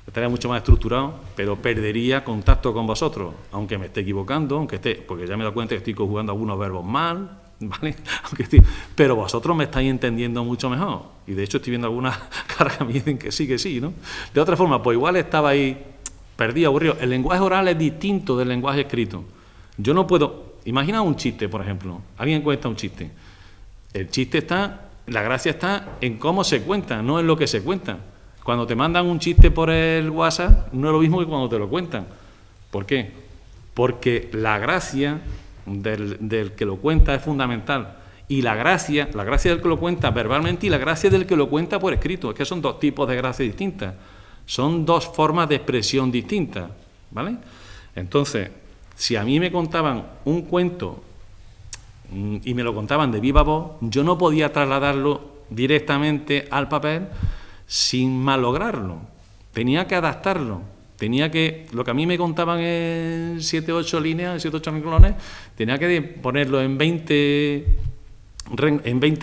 estaría mucho más estructurado, pero perdería contacto con vosotros, aunque me esté equivocando, porque ya me he dado cuenta que estoy conjugando algunos verbos mal, ¿vale? Pero vosotros me estáis entendiendo mucho mejor. Y de hecho estoy viendo algunas caras que me dicen que sí, ¿no? De otra forma, pues igual estaba ahí perdido, aburrido. El lenguaje oral es distinto del lenguaje escrito. Yo no puedo... Imagina un chiste, por ejemplo. Alguien cuenta un chiste. El chiste la gracia está en cómo se cuenta, no en lo que se cuenta. Cuando te mandan un chiste por el WhatsApp, no es lo mismo que cuando te lo cuentan. ¿Por qué? Porque la gracia del que lo cuenta es fundamental. Y la gracia del que lo cuenta verbalmente y la gracia del que lo cuenta por escrito. Es que son dos tipos de gracia distintas. Son dos formas de expresión distintas, ¿vale? Entonces, si a mí me contaban un cuento y me lo contaban de viva voz, yo no podía trasladarlo directamente al papel sin malograrlo. Tenía que adaptarlo. Lo que a mí me contaban en 7 o 8 líneas, 7 o 8 renglones, tenía que ponerlo en 20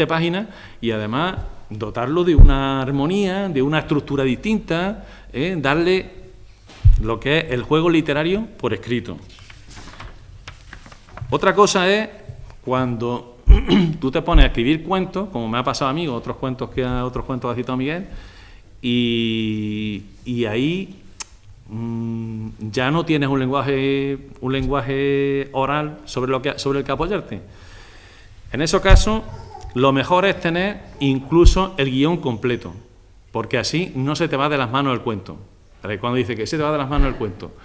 páginas y además dotarlo de una armonía, de una estructura distinta, darle lo que es el juego literario por escrito. Otra cosa es cuando tú te pones a escribir cuentos, como me ha pasado a mí, otros cuentos ha citado Miguel, y ahí ya no tienes un lenguaje oral sobre el que apoyarte. En ese caso, lo mejor es tener incluso el guión completo, porque así no se te va de las manos el cuento. Cuando dice que se te va de las manos el cuento,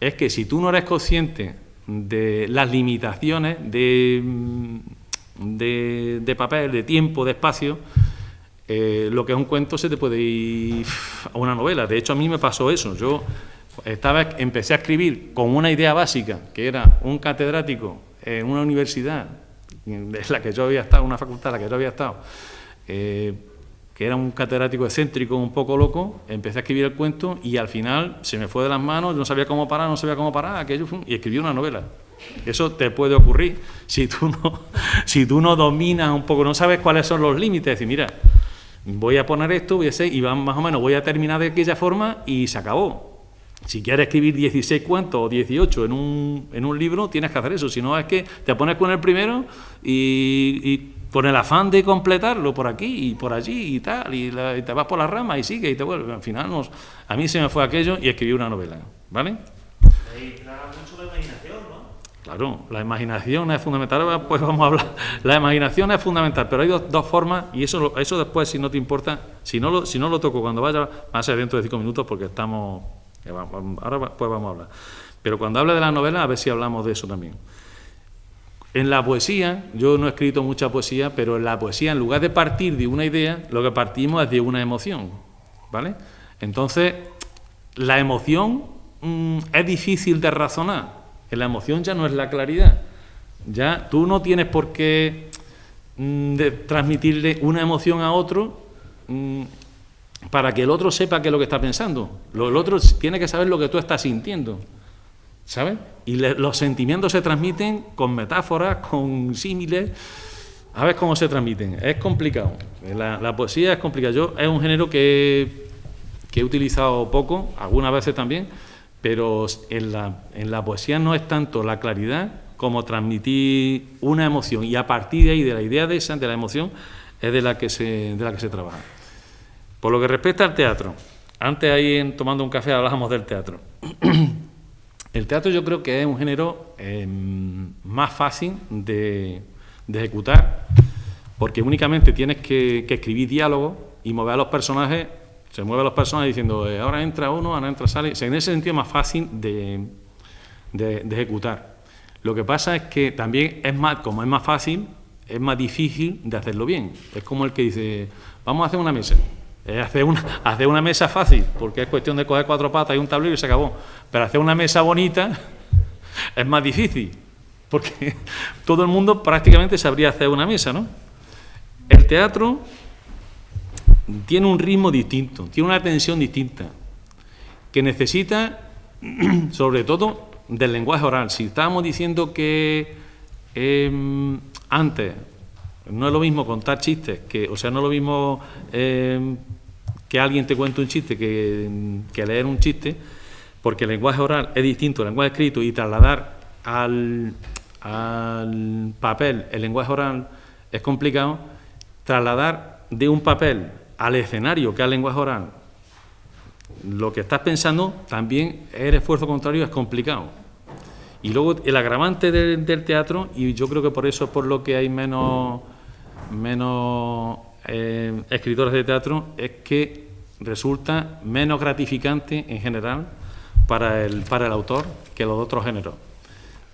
es que si tú no eres consciente de las limitaciones de papel, de tiempo, de espacio, lo que es un cuento se te puede ir a una novela. De hecho, a mí me pasó eso. Yo empecé a escribir con una idea básica, que era un catedrático en una universidad en la que yo había estado, una facultad en la que yo había estado, que era un catedrático excéntrico, un poco loco. Empecé a escribir el cuento y al final se me fue de las manos, no sabía cómo parar, y escribí una novela. Eso te puede ocurrir si tú no dominas un poco, no sabes cuáles son los límites. Es decir, mira, voy a poner esto, y más o menos voy a terminar de aquella forma y se acabó. Si quieres escribir 16 cuentos o 18 en un libro, tienes que hacer eso. Si no, es que te pones con el primero y con el afán de completarlo por aquí y por allí y tal, y te vas por las ramas y sigue y te vuelves. Al final, a mí se me fue aquello y escribí una novela, ¿vale? Ahí trabaja mucho la imaginación, ¿no? Claro, la imaginación es fundamental. Ahora pues vamos a hablar. La imaginación es fundamental, pero hay dos formas, y eso después, si no te importa, si no lo toco cuando vaya, va a ser dentro de 5 minutos porque estamos... Ahora pues vamos a hablar. Pero cuando hable de la novela, a ver si hablamos de eso también. En la poesía, yo no he escrito mucha poesía, pero en la poesía, en lugar de partir de una idea, lo que partimos es de una emoción, ¿vale? Entonces, la emoción es difícil de razonar. En la emoción ya no es la claridad. Ya tú no tienes por qué transmitirle una emoción a otro para que el otro sepa qué es lo que está pensando. El otro tiene que saber lo que tú estás sintiendo, ¿sabes? Y los sentimientos se transmiten con metáforas, con símiles. A ver cómo se transmiten. Es complicado. La poesía es complicada. Es un género que he utilizado poco, algunas veces también, pero en la poesía no es tanto la claridad como transmitir una emoción, y a partir de ahí, de la idea de la emoción, es de la que se trabaja. Por lo que respecta al teatro, antes ahí tomando un café hablábamos del teatro. El teatro yo creo que es un género más fácil de ejecutar, porque únicamente tienes que escribir diálogos y mover a los personajes. Se mueven los personajes diciendo ahora entra uno, ahora entra sale. En ese sentido es más fácil de ejecutar. Lo que pasa es que también como es más fácil, es más difícil de hacerlo bien. Es como el que dice, vamos a hacer una mesa. Hacer una mesa fácil, porque es cuestión de coger 4 patas y un tablero y se acabó. Pero hacer una mesa bonita es más difícil, porque todo el mundo prácticamente sabría hacer una mesa, ¿no? El teatro tiene un ritmo distinto, tiene una tensión distinta, que necesita, sobre todo, del lenguaje oral. Si estábamos diciendo que antes no es lo mismo contar chistes, no es lo mismo que alguien te cuente un chiste que leer un chiste, porque el lenguaje oral es distinto al lenguaje escrito, y trasladar al papel el lenguaje oral es complicado. Trasladar de un papel al escenario, que al lenguaje oral, lo que estás pensando, también el esfuerzo contrario es complicado. Y luego el agravante del teatro, y yo creo que por eso es por lo que hay menos escritores de teatro, es que resulta menos gratificante en general para el autor que los otros géneros,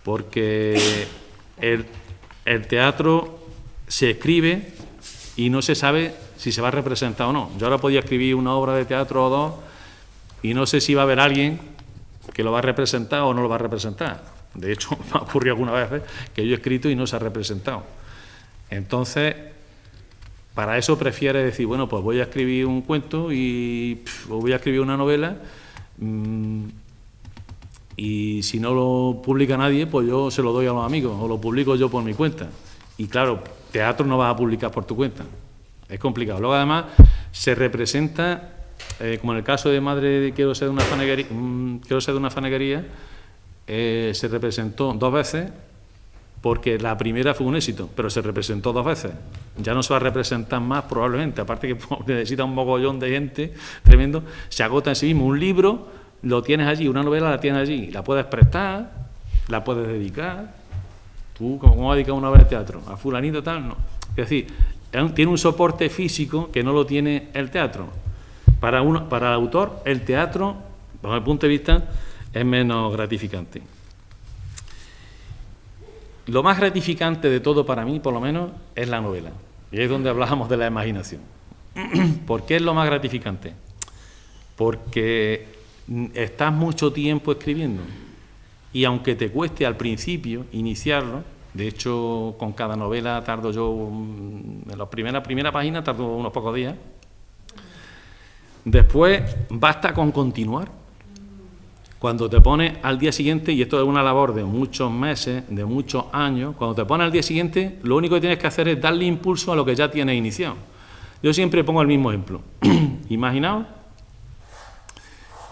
porque el teatro se escribe y no se sabe si se va a representar o no. Yo ahora podía escribir una obra de teatro o dos y no sé si va a haber alguien que lo va a representar o no lo va a representar. De hecho, me ha ocurrido algunas veces que yo he escrito y no se ha representado. Entonces, para eso prefiere decir, bueno, pues voy a escribir un cuento o voy a escribir una novela, y si no lo publica nadie, pues yo se lo doy a los amigos o lo publico yo por mi cuenta. Y claro, teatro no vas a publicar por tu cuenta. Es complicado. Luego, además, se representa, como en el caso de Madre de Quiero ser de una faneguería, se representó 2 veces, porque la primera fue un éxito, pero se representó 2 veces. Ya no se va a representar más, probablemente, aparte que necesita un mogollón de gente tremendo. Se agota en sí mismo. Un libro lo tienes allí, una novela la tienes allí, la puedes prestar, la puedes dedicar. Tú, ¿cómo vas a dedicar una obra de teatro? ¿A fulanito tal? No. Es decir, tiene un soporte físico que no lo tiene el teatro. Para el autor, el teatro, desde mi punto de vista, es menos gratificante. Lo más gratificante de todo para mí, por lo menos, es la novela. Y es donde hablábamos de la imaginación. ¿Por qué es lo más gratificante? Porque estás mucho tiempo escribiendo. Y aunque te cueste al principio iniciarlo, de hecho, con cada novela tardo yo, en la primera página tardo unos pocos días. Después basta con continuar. Cuando te pones al día siguiente, y esto es una labor de muchos meses, de muchos años, cuando te pones al día siguiente, lo único que tienes que hacer es darle impulso a lo que ya tienes iniciado. Yo siempre pongo el mismo ejemplo. Imaginaos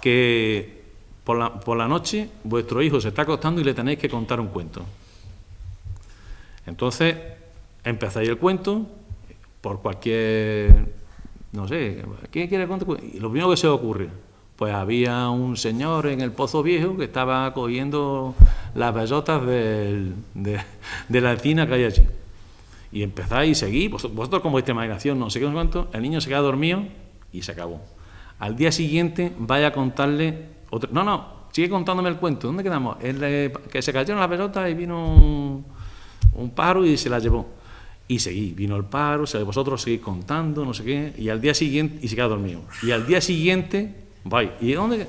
que por la noche vuestro hijo se está acostando y le tenéis que contar un cuento. Entonces, empezáis el cuento por cualquier, no sé, ¿quién quiere contar? Y lo primero que se os ocurre, pues había un señor en el Pozo Viejo que estaba cogiendo las bellotas de la tina que hay allí. Y empezáis y seguís, vosotros con vuestra imaginación, no sé qué, no sé cuánto, el niño se queda dormido y se acabó. Al día siguiente vaya a contarle otro. No, sigue contándome el cuento. ¿Dónde quedamos? Que se cayó en la pelota y vino un pájaro y se la llevó. Y seguí, vino el pájaro, vosotros seguís contando, no sé qué, y al día siguiente, y se queda dormido. Y al día siguiente, vais. ¿Y dónde?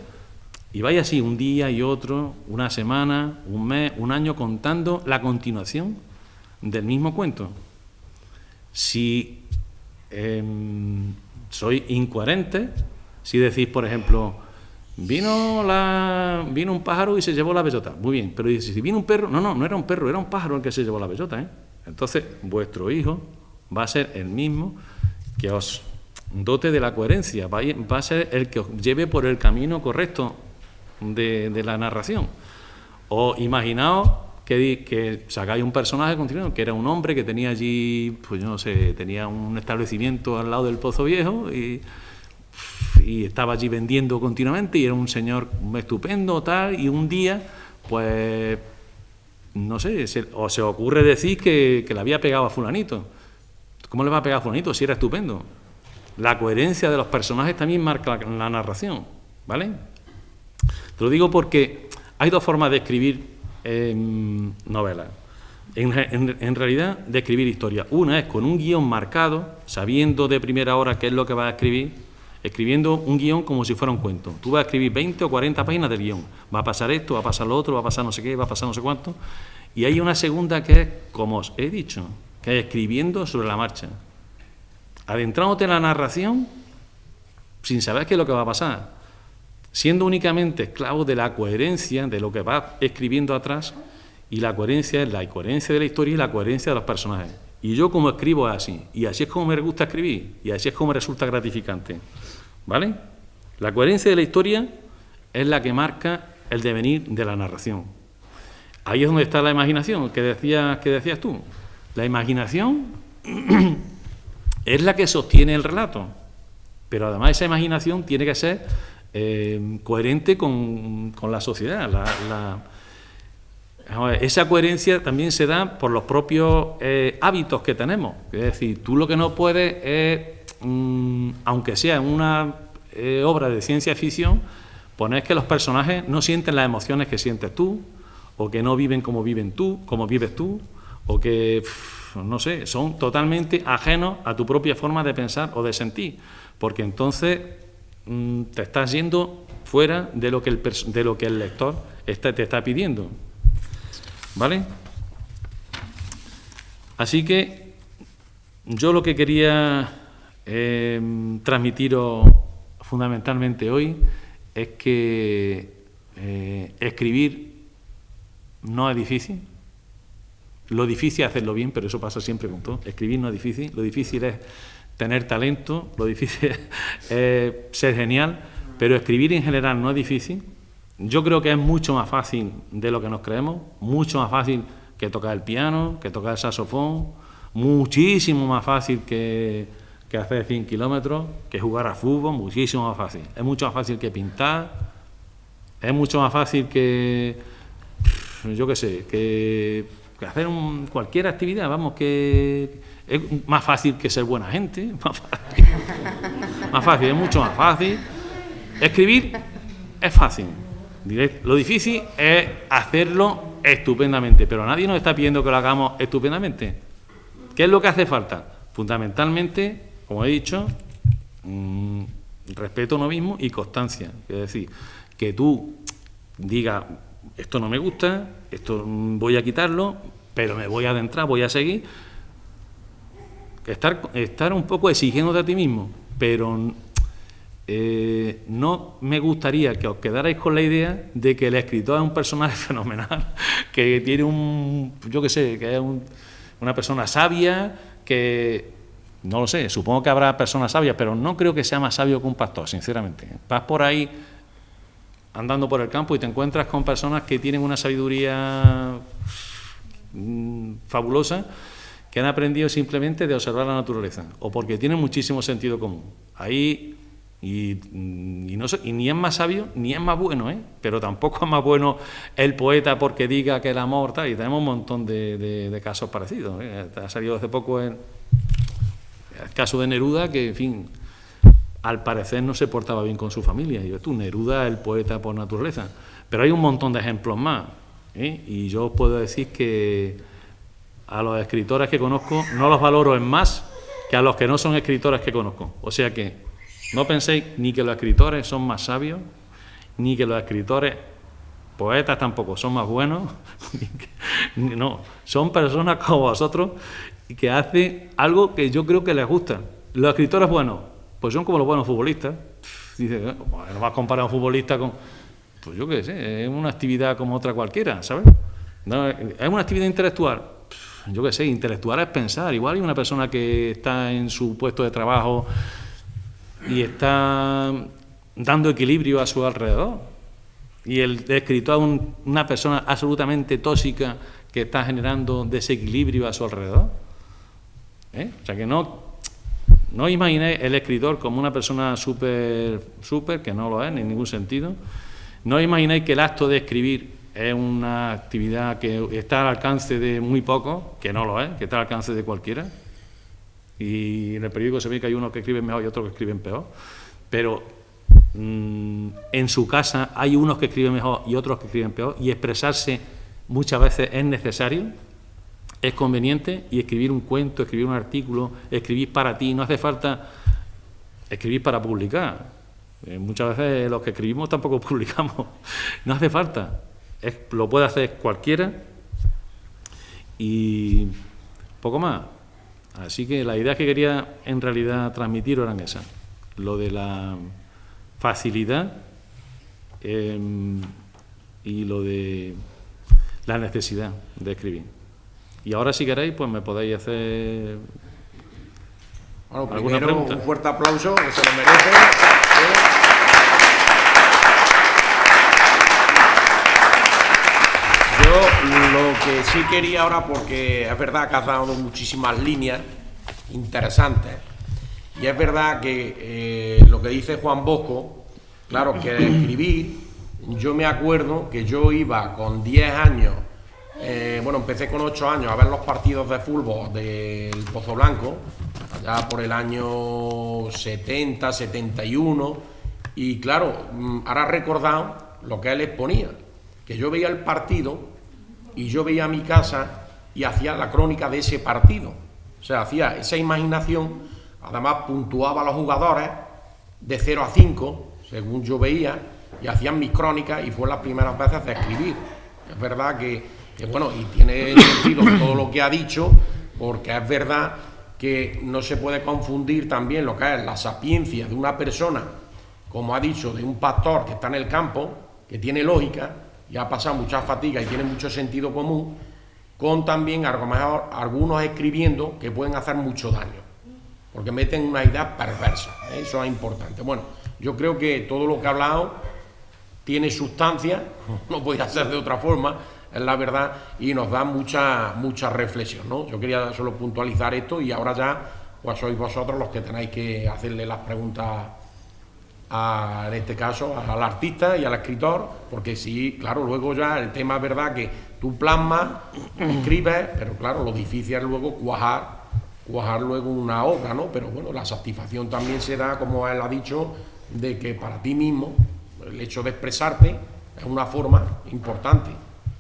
Y vais así, un día y otro, una semana, un mes, un año, contando la continuación del mismo cuento. Si sois incoherentes si decís, por ejemplo, vino un pájaro y se llevó la bellota. Muy bien, pero si vino un perro, no era un perro, era un pájaro el que se llevó la bellota, ¿eh? Entonces, vuestro hijo va a ser el mismo que os dote de la coherencia, va a ser el que os lleve por el camino correcto de la narración. O imaginaos que sacáis un personaje continuo, que era un hombre que tenía allí, pues yo no sé, tenía un establecimiento al lado del Pozo Viejo y estaba allí vendiendo continuamente y era un señor estupendo, tal, y un día, pues, no sé, se ocurre decir que le había pegado a fulanito. ¿Cómo le va a pegar a fulanito si era estupendo? La coherencia de los personajes también marca la narración, ¿vale? Te lo digo porque hay dos formas de escribir novelas. En realidad, de escribir historia. Una es con un guión marcado, sabiendo de primera hora qué es lo que vas a escribir, escribiendo un guión como si fuera un cuento. Tú vas a escribir 20 o 40 páginas del guión. Va a pasar esto, va a pasar lo otro, va a pasar no sé qué, va a pasar no sé cuánto. Y hay una segunda que es, como os he dicho, que es escribiendo sobre la marcha. Adentrándote en la narración sin saber qué es lo que va a pasar. Siendo únicamente esclavo de la coherencia de lo que vas escribiendo atrás, y la coherencia es la coherencia de la historia y la coherencia de los personajes. Y yo como escribo es así, y así es como me gusta escribir, y así es como me resulta gratificante, ¿vale? La coherencia de la historia es la que marca el devenir de la narración. Ahí es donde está la imaginación, que decías tú. La imaginación es la que sostiene el relato, pero además esa imaginación tiene que ser coherente con la sociedad. Esa coherencia también se da por los propios hábitos que tenemos. Es decir, tú lo que no puedes es, aunque sea una obra de ciencia ficción, poner que los personajes no sienten las emociones que sientes tú, o que no viven como vives tú, o que, no sé, son totalmente ajenos a tu propia forma de pensar o de sentir, porque entonces te estás yendo fuera de lo que el lector te está pidiendo, ¿vale? Así que yo lo que quería transmitiros fundamentalmente hoy es que escribir no es difícil. Lo difícil es hacerlo bien, pero eso pasa siempre con todo. Escribir no es difícil, lo difícil es tener talento, lo difícil es ser genial, pero escribir en general no es difícil. Yo creo que es mucho más fácil de lo que nos creemos, mucho más fácil que tocar el piano, que tocar el saxofón, muchísimo más fácil que hacer 100 kilómetros, que jugar a fútbol, muchísimo más fácil. Es mucho más fácil que pintar, es mucho más fácil que, yo qué sé, que hacer cualquier actividad, vamos, que es más fácil que ser buena gente, más fácil, es mucho más fácil. Escribir es fácil, lo difícil es hacerlo estupendamente, pero nadie nos está pidiendo que lo hagamos estupendamente. ¿Qué es lo que hace falta? Fundamentalmente, como he dicho, respeto a uno mismo y constancia, es decir, que tú digas, esto no me gusta, esto voy a quitarlo, pero me voy a adentrar, voy a seguir. Estar un poco exigiéndote a ti mismo, pero no me gustaría que os quedarais con la idea de que el escritor es un personaje fenomenal, que tiene yo qué sé, que es una persona sabia, que no lo sé, supongo que habrá personas sabias, pero no creo que sea más sabio que un pastor, sinceramente. Vas por ahí andando por el campo y te encuentras con personas que tienen una sabiduría fabulosa, que han aprendido simplemente de observar la naturaleza, o porque tienen muchísimo sentido común. Ahí, y ni es más sabio, ni es más bueno, pero tampoco es más bueno el poeta porque diga que el amor, tal, y tenemos un montón de casos parecidos. Ha salido hace poco el caso de Neruda, que, en fin, al parecer no se portaba bien con su familia. Y tú, Neruda es el poeta por naturaleza. Pero hay un montón de ejemplos más, y yo os puedo decir que a los escritores que conozco no los valoro en más que a los que no son escritores que conozco. O sea que no penséis ni que los escritores son más sabios, ni que los escritores poetas tampoco son más buenos. No, son personas como vosotros que hacen algo que yo creo que les gusta. Los escritores buenos pues son como los buenos futbolistas. Dice, no vas a comparar a un futbolista con... Pues yo qué sé, es una actividad como otra cualquiera, ¿sabes? No, es una actividad intelectual. Yo qué sé, intelectual es pensar. Igual hay una persona que está en su puesto de trabajo y está dando equilibrio a su alrededor. Y el escritor es una persona absolutamente tóxica que está generando desequilibrio a su alrededor. O sea que no imaginéis el escritor como una persona súper, que no lo es en ningún sentido. No imaginéis que el acto de escribir es una actividad que está al alcance de muy pocos, que no lo es, que está al alcance de cualquiera. Y en el periódico se ve que hay unos que escriben mejor y otros que escriben peor. Pero en su casa hay unos que escriben mejor y otros que escriben peor, y expresarse muchas veces es necesario, es conveniente, y escribir un cuento, escribir un artículo, escribir para ti, no hace falta escribir para publicar. Muchas veces los que escribimos tampoco publicamos, no hace falta, lo puede hacer cualquiera y poco más. Así que las ideas que quería en realidad transmitir eran esas, lo de la facilidad y lo de la necesidad de escribir. Y ahora, si queréis, pues me podéis hacer alguna pregunta. Un fuerte aplauso, que se lo merece. Yo lo que sí quería ahora, porque es verdad que has dado muchísimas líneas interesantes, y es verdad que lo que dice Juan Bosco, claro, que escribir, yo me acuerdo que yo iba con 10 años, empecé con 8 años a ver los partidos de fútbol del Pozo Blanco, allá por el año 70, 71, y claro, ahora he recordado lo que él exponía, que yo veía el partido y yo veía mi casa y hacía la crónica de ese partido, o sea, hacía esa imaginación, además puntuaba a los jugadores de 0 a 5, según yo veía, y hacían mis crónicas, y fue las primeras veces de escribir. Es verdad que bueno, y tiene sentido todo lo que ha dicho, porque es verdad que no se puede confundir también lo que es la sapiencia de una persona, como ha dicho, de un pastor que está en el campo, que tiene lógica y ha pasado muchas fatigas y tiene mucho sentido común, con también a lo mejor algunos escribiendo que pueden hacer mucho daño, porque meten una idea perversa, eso es importante. Bueno, yo creo que todo lo que ha hablado tiene sustancia, no podía ser de otra forma, es la verdad, y nos da mucha reflexión, ¿no? Yo quería solo puntualizar esto, y ahora ya pues sois vosotros los que tenéis que hacerle las preguntas en este caso al artista y al escritor, porque sí, claro, luego ya el tema es verdad que tú plasmas, escribes, pero claro, lo difícil es luego cuajar luego una obra, ¿no? Pero bueno, la satisfacción también se da, como él ha dicho, de que para ti mismo el hecho de expresarte es una forma importante.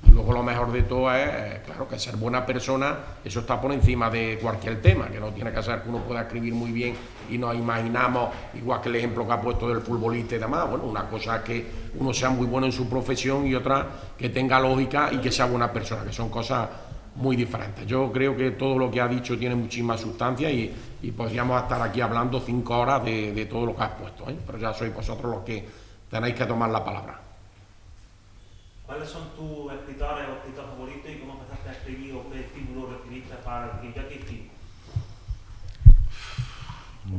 Y luego lo mejor de todo es, claro, que ser buena persona, eso está por encima de cualquier tema, que no tiene que ser que uno pueda escribir muy bien y nos imaginamos, igual que el ejemplo que ha puesto del futbolista y demás. Bueno, una cosa es que uno sea muy bueno en su profesión y otra que tenga lógica y que sea buena persona, que son cosas muy diferentes. Yo creo que todo lo que ha dicho tiene muchísima sustancia y podríamos estar aquí hablando 5 horas de todo lo que has puesto, ¿eh? Pero ya sois vosotros los que tenéis que tomar la palabra. ¿Cuáles son tus escritores o escritores favoritos y cómo empezaste a escribir o qué estímulo recibiste para que yo aquí escribo?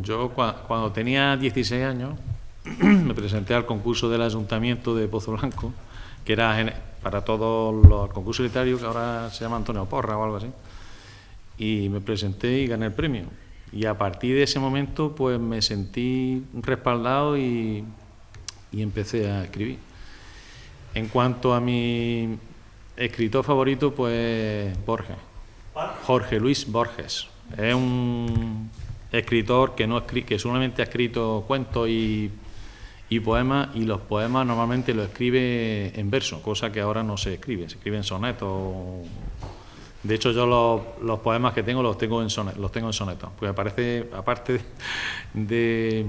Yo cuando tenía 16 años me presenté al concurso del Ayuntamiento de Pozo Blanco, que era para todos los concursos literarios, que ahora se llama Antonio Porra o algo así, y me presenté y gané el premio. Y a partir de ese momento pues me sentí respaldado y empecé a escribir. En cuanto a mi escritor favorito, pues Borges, Jorge Luis Borges. Es un escritor que solamente ha escrito cuentos y poemas, y los poemas normalmente los escribe en verso, cosa que ahora no se escribe en sonetos. De hecho, yo los poemas que tengo los tengo en sonetos, porque me parece, aparte de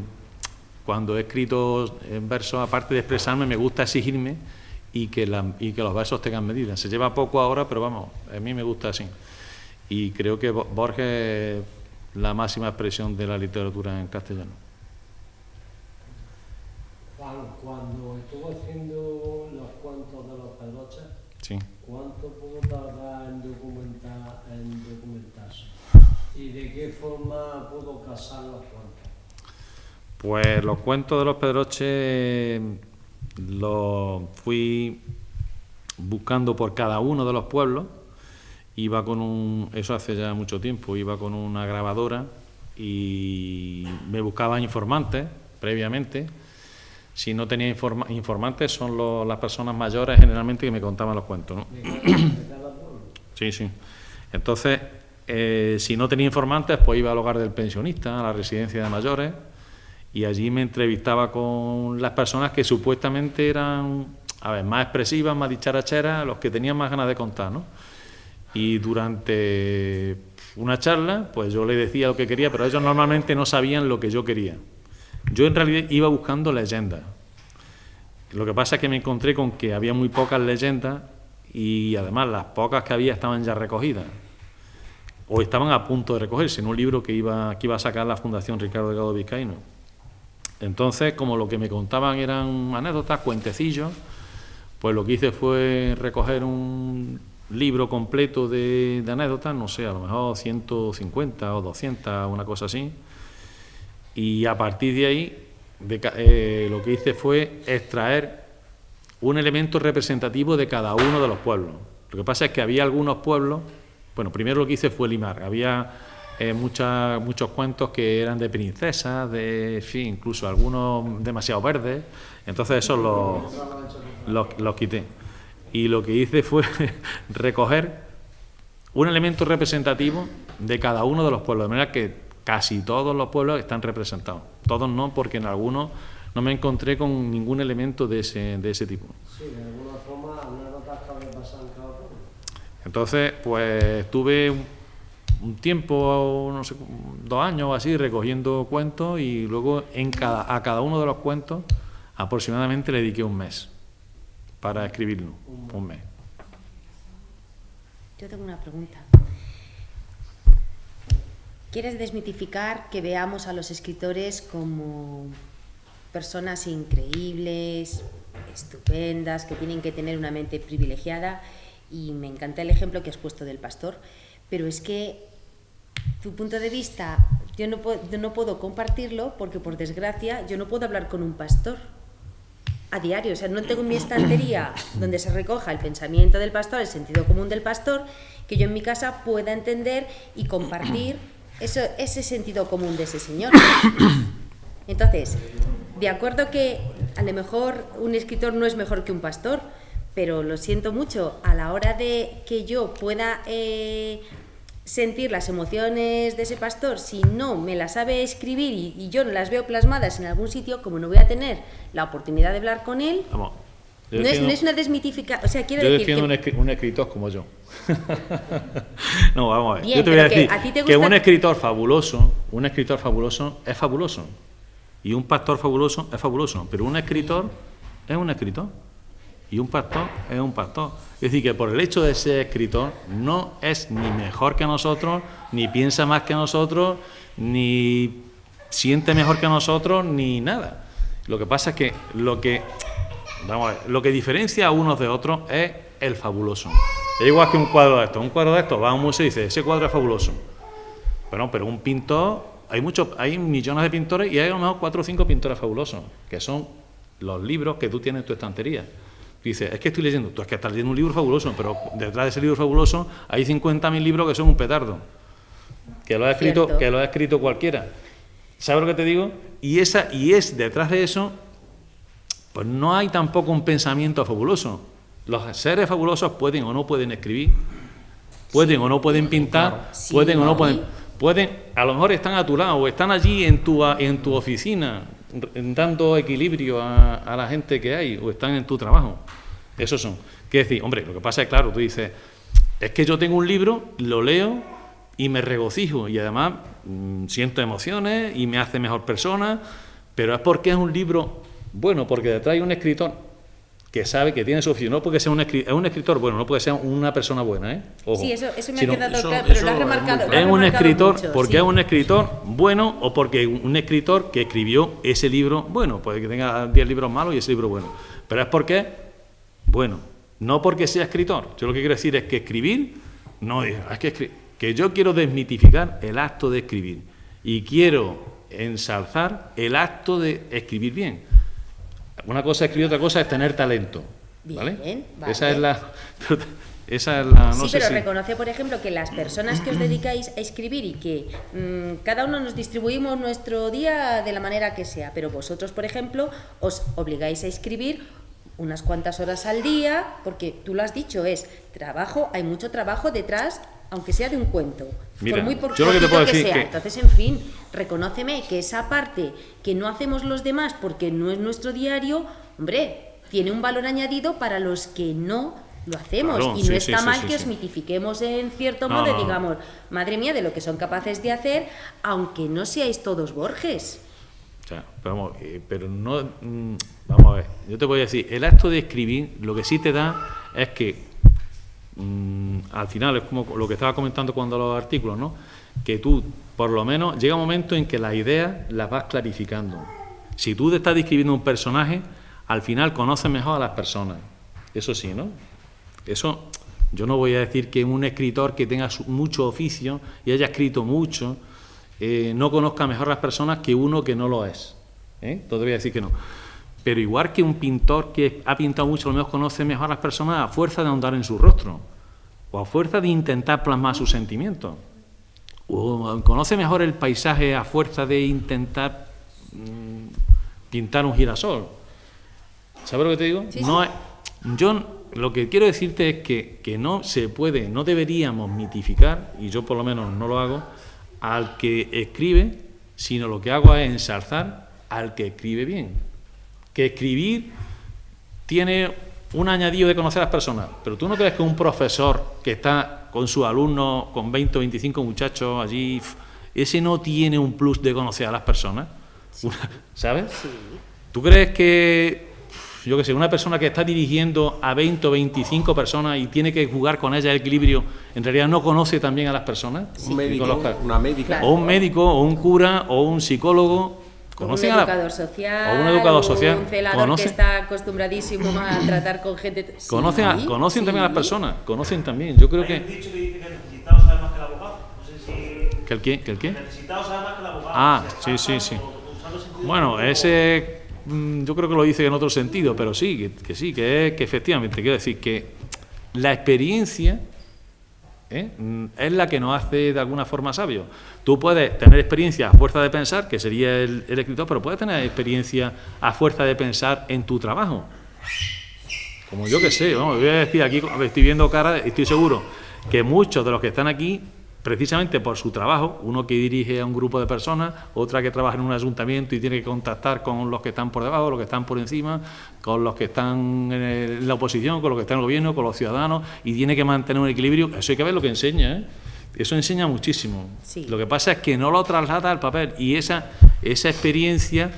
cuando he escrito en verso, aparte de expresarme, me gusta exigirme y que los versos tengan medida. Se lleva poco ahora, pero vamos, a mí me gusta así. Y creo que Borges es la máxima expresión de la literatura en castellano. de qué forma puedo casar los cuentos? Pues los cuentos de los Pedroches los fui buscando por cada uno de los pueblos. Iba con eso hace ya mucho tiempo, iba con una grabadora y me buscaba informantes previamente. Si no tenía informantes, son las personas mayores generalmente que me contaban los cuentos, ¿no? Sí, sí. Entonces, si no tenía informantes, pues iba al hogar del pensionista, a la residencia de mayores, y allí me entrevistaba con las personas que supuestamente eran, más expresivas, más dicharacheras, los que tenían más ganas de contar, ¿no? Y durante una charla, pues yo le decía lo que quería, pero ellos normalmente no sabían lo que yo quería. Yo en realidad iba buscando leyendas. Lo que pasa es que me encontré con que había muy pocas leyendas y además las pocas que había estaban ya recogidas o estaban a punto de recogerse en un libro que iba a sacar la Fundación Ricardo Delgado Vizcaíno. Entonces, como lo que me contaban eran anécdotas, cuentecillos, pues lo que hice fue recoger un libro completo de anécdotas, no sé, a lo mejor 150 o 200, una cosa así. Y a partir de ahí, lo que hice fue extraer un elemento representativo de cada uno de los pueblos. Lo que pasa es que había algunos pueblos, bueno, primero lo que hice fue limar, había muchos cuentos que eran de princesas, en fin, incluso algunos demasiado verdes, entonces esos los quité. Y lo que hice fue recoger un elemento representativo de cada uno de los pueblos, de manera que casi todos los pueblos están representados. Todos no, porque en algunos no me encontré con ningún elemento de ese tipo. Sí, de alguna forma, anécdotas que había pasado en cada pueblo. Entonces, pues tuve un tiempo, no sé, 2 años o así, recogiendo cuentos y luego a cada uno de los cuentos aproximadamente le dediqué un mes para escribirlo, un mes. Yo tengo una pregunta. ¿Quieres desmitificar que veamos a los escritores como personas increíbles, estupendas, que tienen que tener una mente privilegiada? Y me encanta el ejemplo que has puesto del pastor, pero es que tu punto de vista yo no puedo compartirlo porque, por desgracia, yo no puedo hablar con un pastor a diario. O sea, no tengo en mi estantería donde se recoja el pensamiento del pastor, el sentido común del pastor, que yo en mi casa pueda entender y compartir ese sentido común de ese señor. Entonces, de acuerdo que a lo mejor un escritor no es mejor que un pastor, pero lo siento mucho, a la hora de que yo pueda sentir las emociones de ese pastor, si no me las sabe escribir y yo no las veo plasmadas en algún sitio, como no voy a tener la oportunidad de hablar con él, Vamos, no es una desmitificación. O sea, quiero yo decir defiendo un escritor como yo. No, vamos a ver. Bien, yo te voy a pero decir que a ti te que gusta- un escritor fabuloso es fabuloso. Y un pastor fabuloso es fabuloso. Pero un escritor es un escritor. Y un pastor es un pastor. Es decir, que por el hecho de ser escritor no es ni mejor que nosotros, ni piensa más que nosotros, ni siente mejor que nosotros, ni nada. Lo que pasa es que lo que diferencia a unos de otros es el fabuloso. Es igual que un cuadro de estos. Un cuadro de estos va a un museo y dice, ese cuadro es fabuloso. Bueno, pero un pintor, hay millones de pintores y hay a lo mejor 4 o 5 pintores fabulosos, que son los libros que tú tienes en tu estantería. Tú dices, es que estoy leyendo, tú es que estás leyendo un libro fabuloso, pero detrás de ese libro fabuloso hay 50.000 libros que son un petardo, que lo ha escrito cualquiera. ¿Sabes lo que te digo? Y es detrás de eso, pues no hay tampoco un pensamiento fabuloso. Los seres fabulosos pueden o no pueden escribir, pueden o no pueden pintar, Sí, pueden o no sí. pueden, a lo mejor están a tu lado o están allí en tu oficina dando equilibrio a la gente que hay, o están en tu trabajo. Esos son. Quiere decir, hombre, lo que pasa es, claro, tú dices, es que yo tengo un libro, lo leo y me regocijo y además siento emociones y me hace mejor persona, pero es porque es un libro bueno, porque detrás hay un escritor que sabe que tiene su oficio, no porque sea un escritor bueno, no porque sea una persona buena, ¿eh? Ojo. Sí, eso me Sino- ha quedado eso- claro, pero eso lo has es muy remarcado. claro. lo has es un remarcado escritor, mucho, porque sí. es un escritor bueno o porque un escritor que escribió ese libro bueno, puede que tenga 10 libros malos y ese libro bueno, pero es porque, bueno, no porque sea escritor. Yo lo que quiero decir es que escribir, no, es que que yo quiero desmitificar el acto de escribir y quiero ensalzar el acto de escribir bien. Una cosa es escribir, otra cosa es tener talento. ¿Vale? Bien, vale. Esa es la no sí, sé pero si... reconoce, por ejemplo, que las personas que os dedicáis a escribir y que cada uno nos distribuimos nuestro día de la manera que sea, pero vosotros, por ejemplo, os obligáis a escribir unas cuantas horas al día, porque tú lo has dicho, es trabajo, hay mucho trabajo detrás, aunque sea de un cuento. Mira, por muy yo lo que te puedo decir sea. que... Entonces, en fin, reconóceme que esa parte que no hacemos los demás porque no es nuestro diario, hombre, tiene un valor añadido para los que no lo hacemos. Claro, Y sí, no está sí, mal sí, que sí. os mitifiquemos en cierto No, modo no. y digamos, madre mía, de lo que son capaces de hacer, aunque no seáis todos Borges. O sea, pero no... vamos a ver, yo te voy a decir, el acto de escribir lo que sí te da es que al final es como lo que estaba comentando cuando los artículos, ¿no? Que tú, por lo menos, llega un momento en que las ideas las vas clarificando. Si tú te estás describiendo un personaje, al final conoces mejor a las personas. Eso sí, ¿no? Eso, yo no voy a decir que un escritor que tenga mucho oficio y haya escrito mucho, no conozca mejor a las personas que uno que no lo es. Entonces voy a decir que no. Pero igual que un pintor que ha pintado mucho, a lo mejor conoce mejor a las personas a fuerza de ahondar en su rostro, o a fuerza de intentar plasmar sus sentimientos, o conoce mejor el paisaje a fuerza de intentar pintar un girasol. ¿Sabes lo que te digo? Sí, no, yo lo que quiero decirte es que no se puede, no deberíamos mitificar, y yo por lo menos no lo hago, al que escribe, sino lo que hago es ensalzar al que escribe bien. Que escribir tiene un añadido de conocer a las personas, pero tú no crees que un profesor que está con sus alumnos, con 20 o 25 muchachos allí, ese no tiene un plus de conocer a las personas, sí. ¿Sabes? Sí. ¿Tú crees que, yo qué sé, una persona que está dirigiendo a 20 o 25 personas y tiene que jugar con ellas el equilibrio, en realidad no conoce también a las personas? Sí. Un médico, una médica. Claro. O un médico, o un cura, o un psicólogo. Un educador social, o un educador social, un celador que está acostumbradísimo a tratar con gente. Conocen Sí. también a las personas, conocen también. Yo creo Hay que... un dicho que dice que el necesitado sabe más que el abogado. No sé si... ¿Que el qué? ¿Que el qué? El necesitado sabe más que el abogado. Ah, Si sí. usando sentido Bueno, común, ese yo creo que lo dice en otro sentido, pero sí, que efectivamente, quiero decir que la experiencia es la que nos hace de alguna forma sabios. Tú puedes tener experiencia a fuerza de pensar, que sería el escritor, pero puedes tener experiencia a fuerza de pensar en tu trabajo. Como yo que sé, vamos, voy a decir aquí, estoy viendo cara, estoy seguro que muchos de los que están aquí, precisamente por su trabajo, uno que dirige a un grupo de personas, otra que trabaja en un ayuntamiento y tiene que contactar con los que están por debajo, los que están por encima, con los que están en la oposición, con los que están en el gobierno, con los ciudadanos, y tiene que mantener un equilibrio. Eso hay que ver lo que enseña, ¿eh? Eso enseña muchísimo. Sí. Lo que pasa es que no lo traslada al papel, y esa experiencia,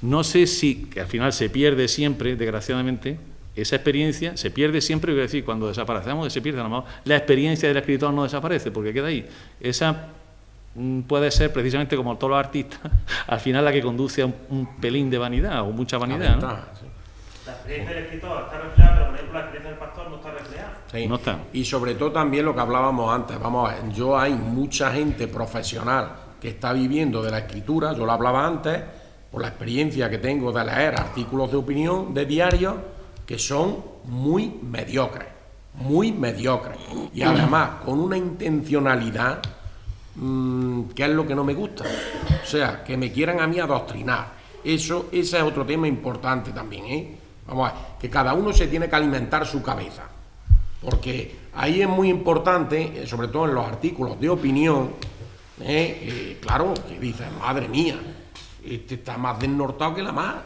no sé si, que al final se pierde siempre, desgraciadamente, esa experiencia se pierde siempre, quiero decir, cuando desaparecemos se pierde, a lo mejor la experiencia del escritor no desaparece, porque queda ahí. Esa puede ser precisamente como todos los artistas, al final la que conduce a un pelín de vanidad o mucha vanidad, ¿no? Sí. La experiencia del escritor está reflejada, pero por ejemplo la experiencia del pastor no está reflejada. Sí. No está. Y sobre todo también lo que hablábamos antes, vamos a ver, hay mucha gente profesional que está viviendo de la escritura, yo lo hablaba antes, por la experiencia que tengo de leer artículos de opinión de diarios, que son muy mediocres, y además con una intencionalidad que es lo que no me gusta, o sea, que me quieran a mí adoctrinar. Ese es otro tema importante también, ¿eh? Vamos a ver, que cada uno se tiene que alimentar su cabeza, porque ahí es muy importante, sobre todo en los artículos de opinión, claro, que dices, madre mía, este está más desnortado que la mar,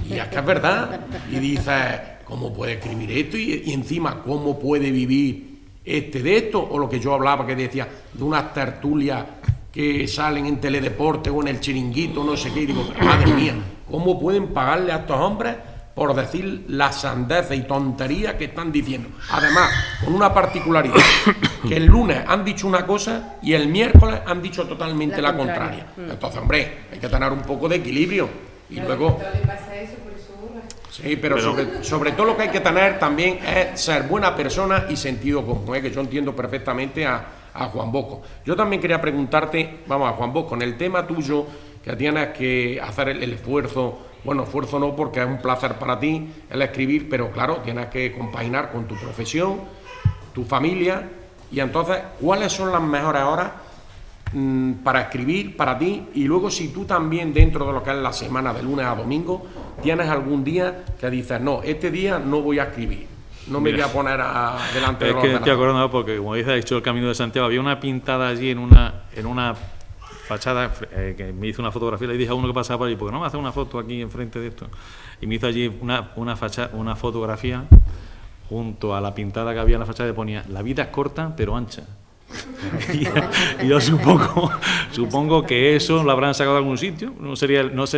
y es que es verdad, y dices, ¿cómo puede escribir esto? Y encima, ¿cómo puede vivir de esto? O lo que yo hablaba, que decía, de unas tertulias que salen en Teledeporte o en el Chiringuito, no sé qué, y digo, pero madre mía, ¿cómo pueden pagarle a estos hombres por decir las sandeces y tonterías que están diciendo? Además, con una particularidad, que el lunes han dicho una cosa y el miércoles han dicho totalmente la contraria. Entonces, hombre, hay que tener un poco de equilibrio. Y luego... Sí, pero sobre todo lo que hay que tener también es ser buena persona y sentido común, que yo entiendo perfectamente a a Juan Bosco. Yo también quería preguntarte, vamos, a Juan Bosco, en el tema tuyo, que tienes que hacer el esfuerzo, bueno, esfuerzo no, porque es un placer para ti el escribir, pero claro, tienes que compaginar con tu profesión, tu familia, y entonces, ¿cuáles son las mejores horas para escribir para ti? Y luego, si tú también, dentro de lo que es la semana de lunes a domingo, tienes algún día que dices, no, este día no voy a escribir, no me voy a poner delante de los ordenadores. Es que estoy acordando porque, como dice, ha dicho el Camino de Santiago, había una pintada allí en una fachada que me hizo una fotografía, le dije a uno que pasaba por allí, ¿por qué no me hace una foto aquí enfrente de esto? Y me hizo allí una fotografía junto a la pintada que había en la fachada, que ponía, la vida es corta pero ancha. Y yo supongo que eso lo habrán sacado de algún sitio, no se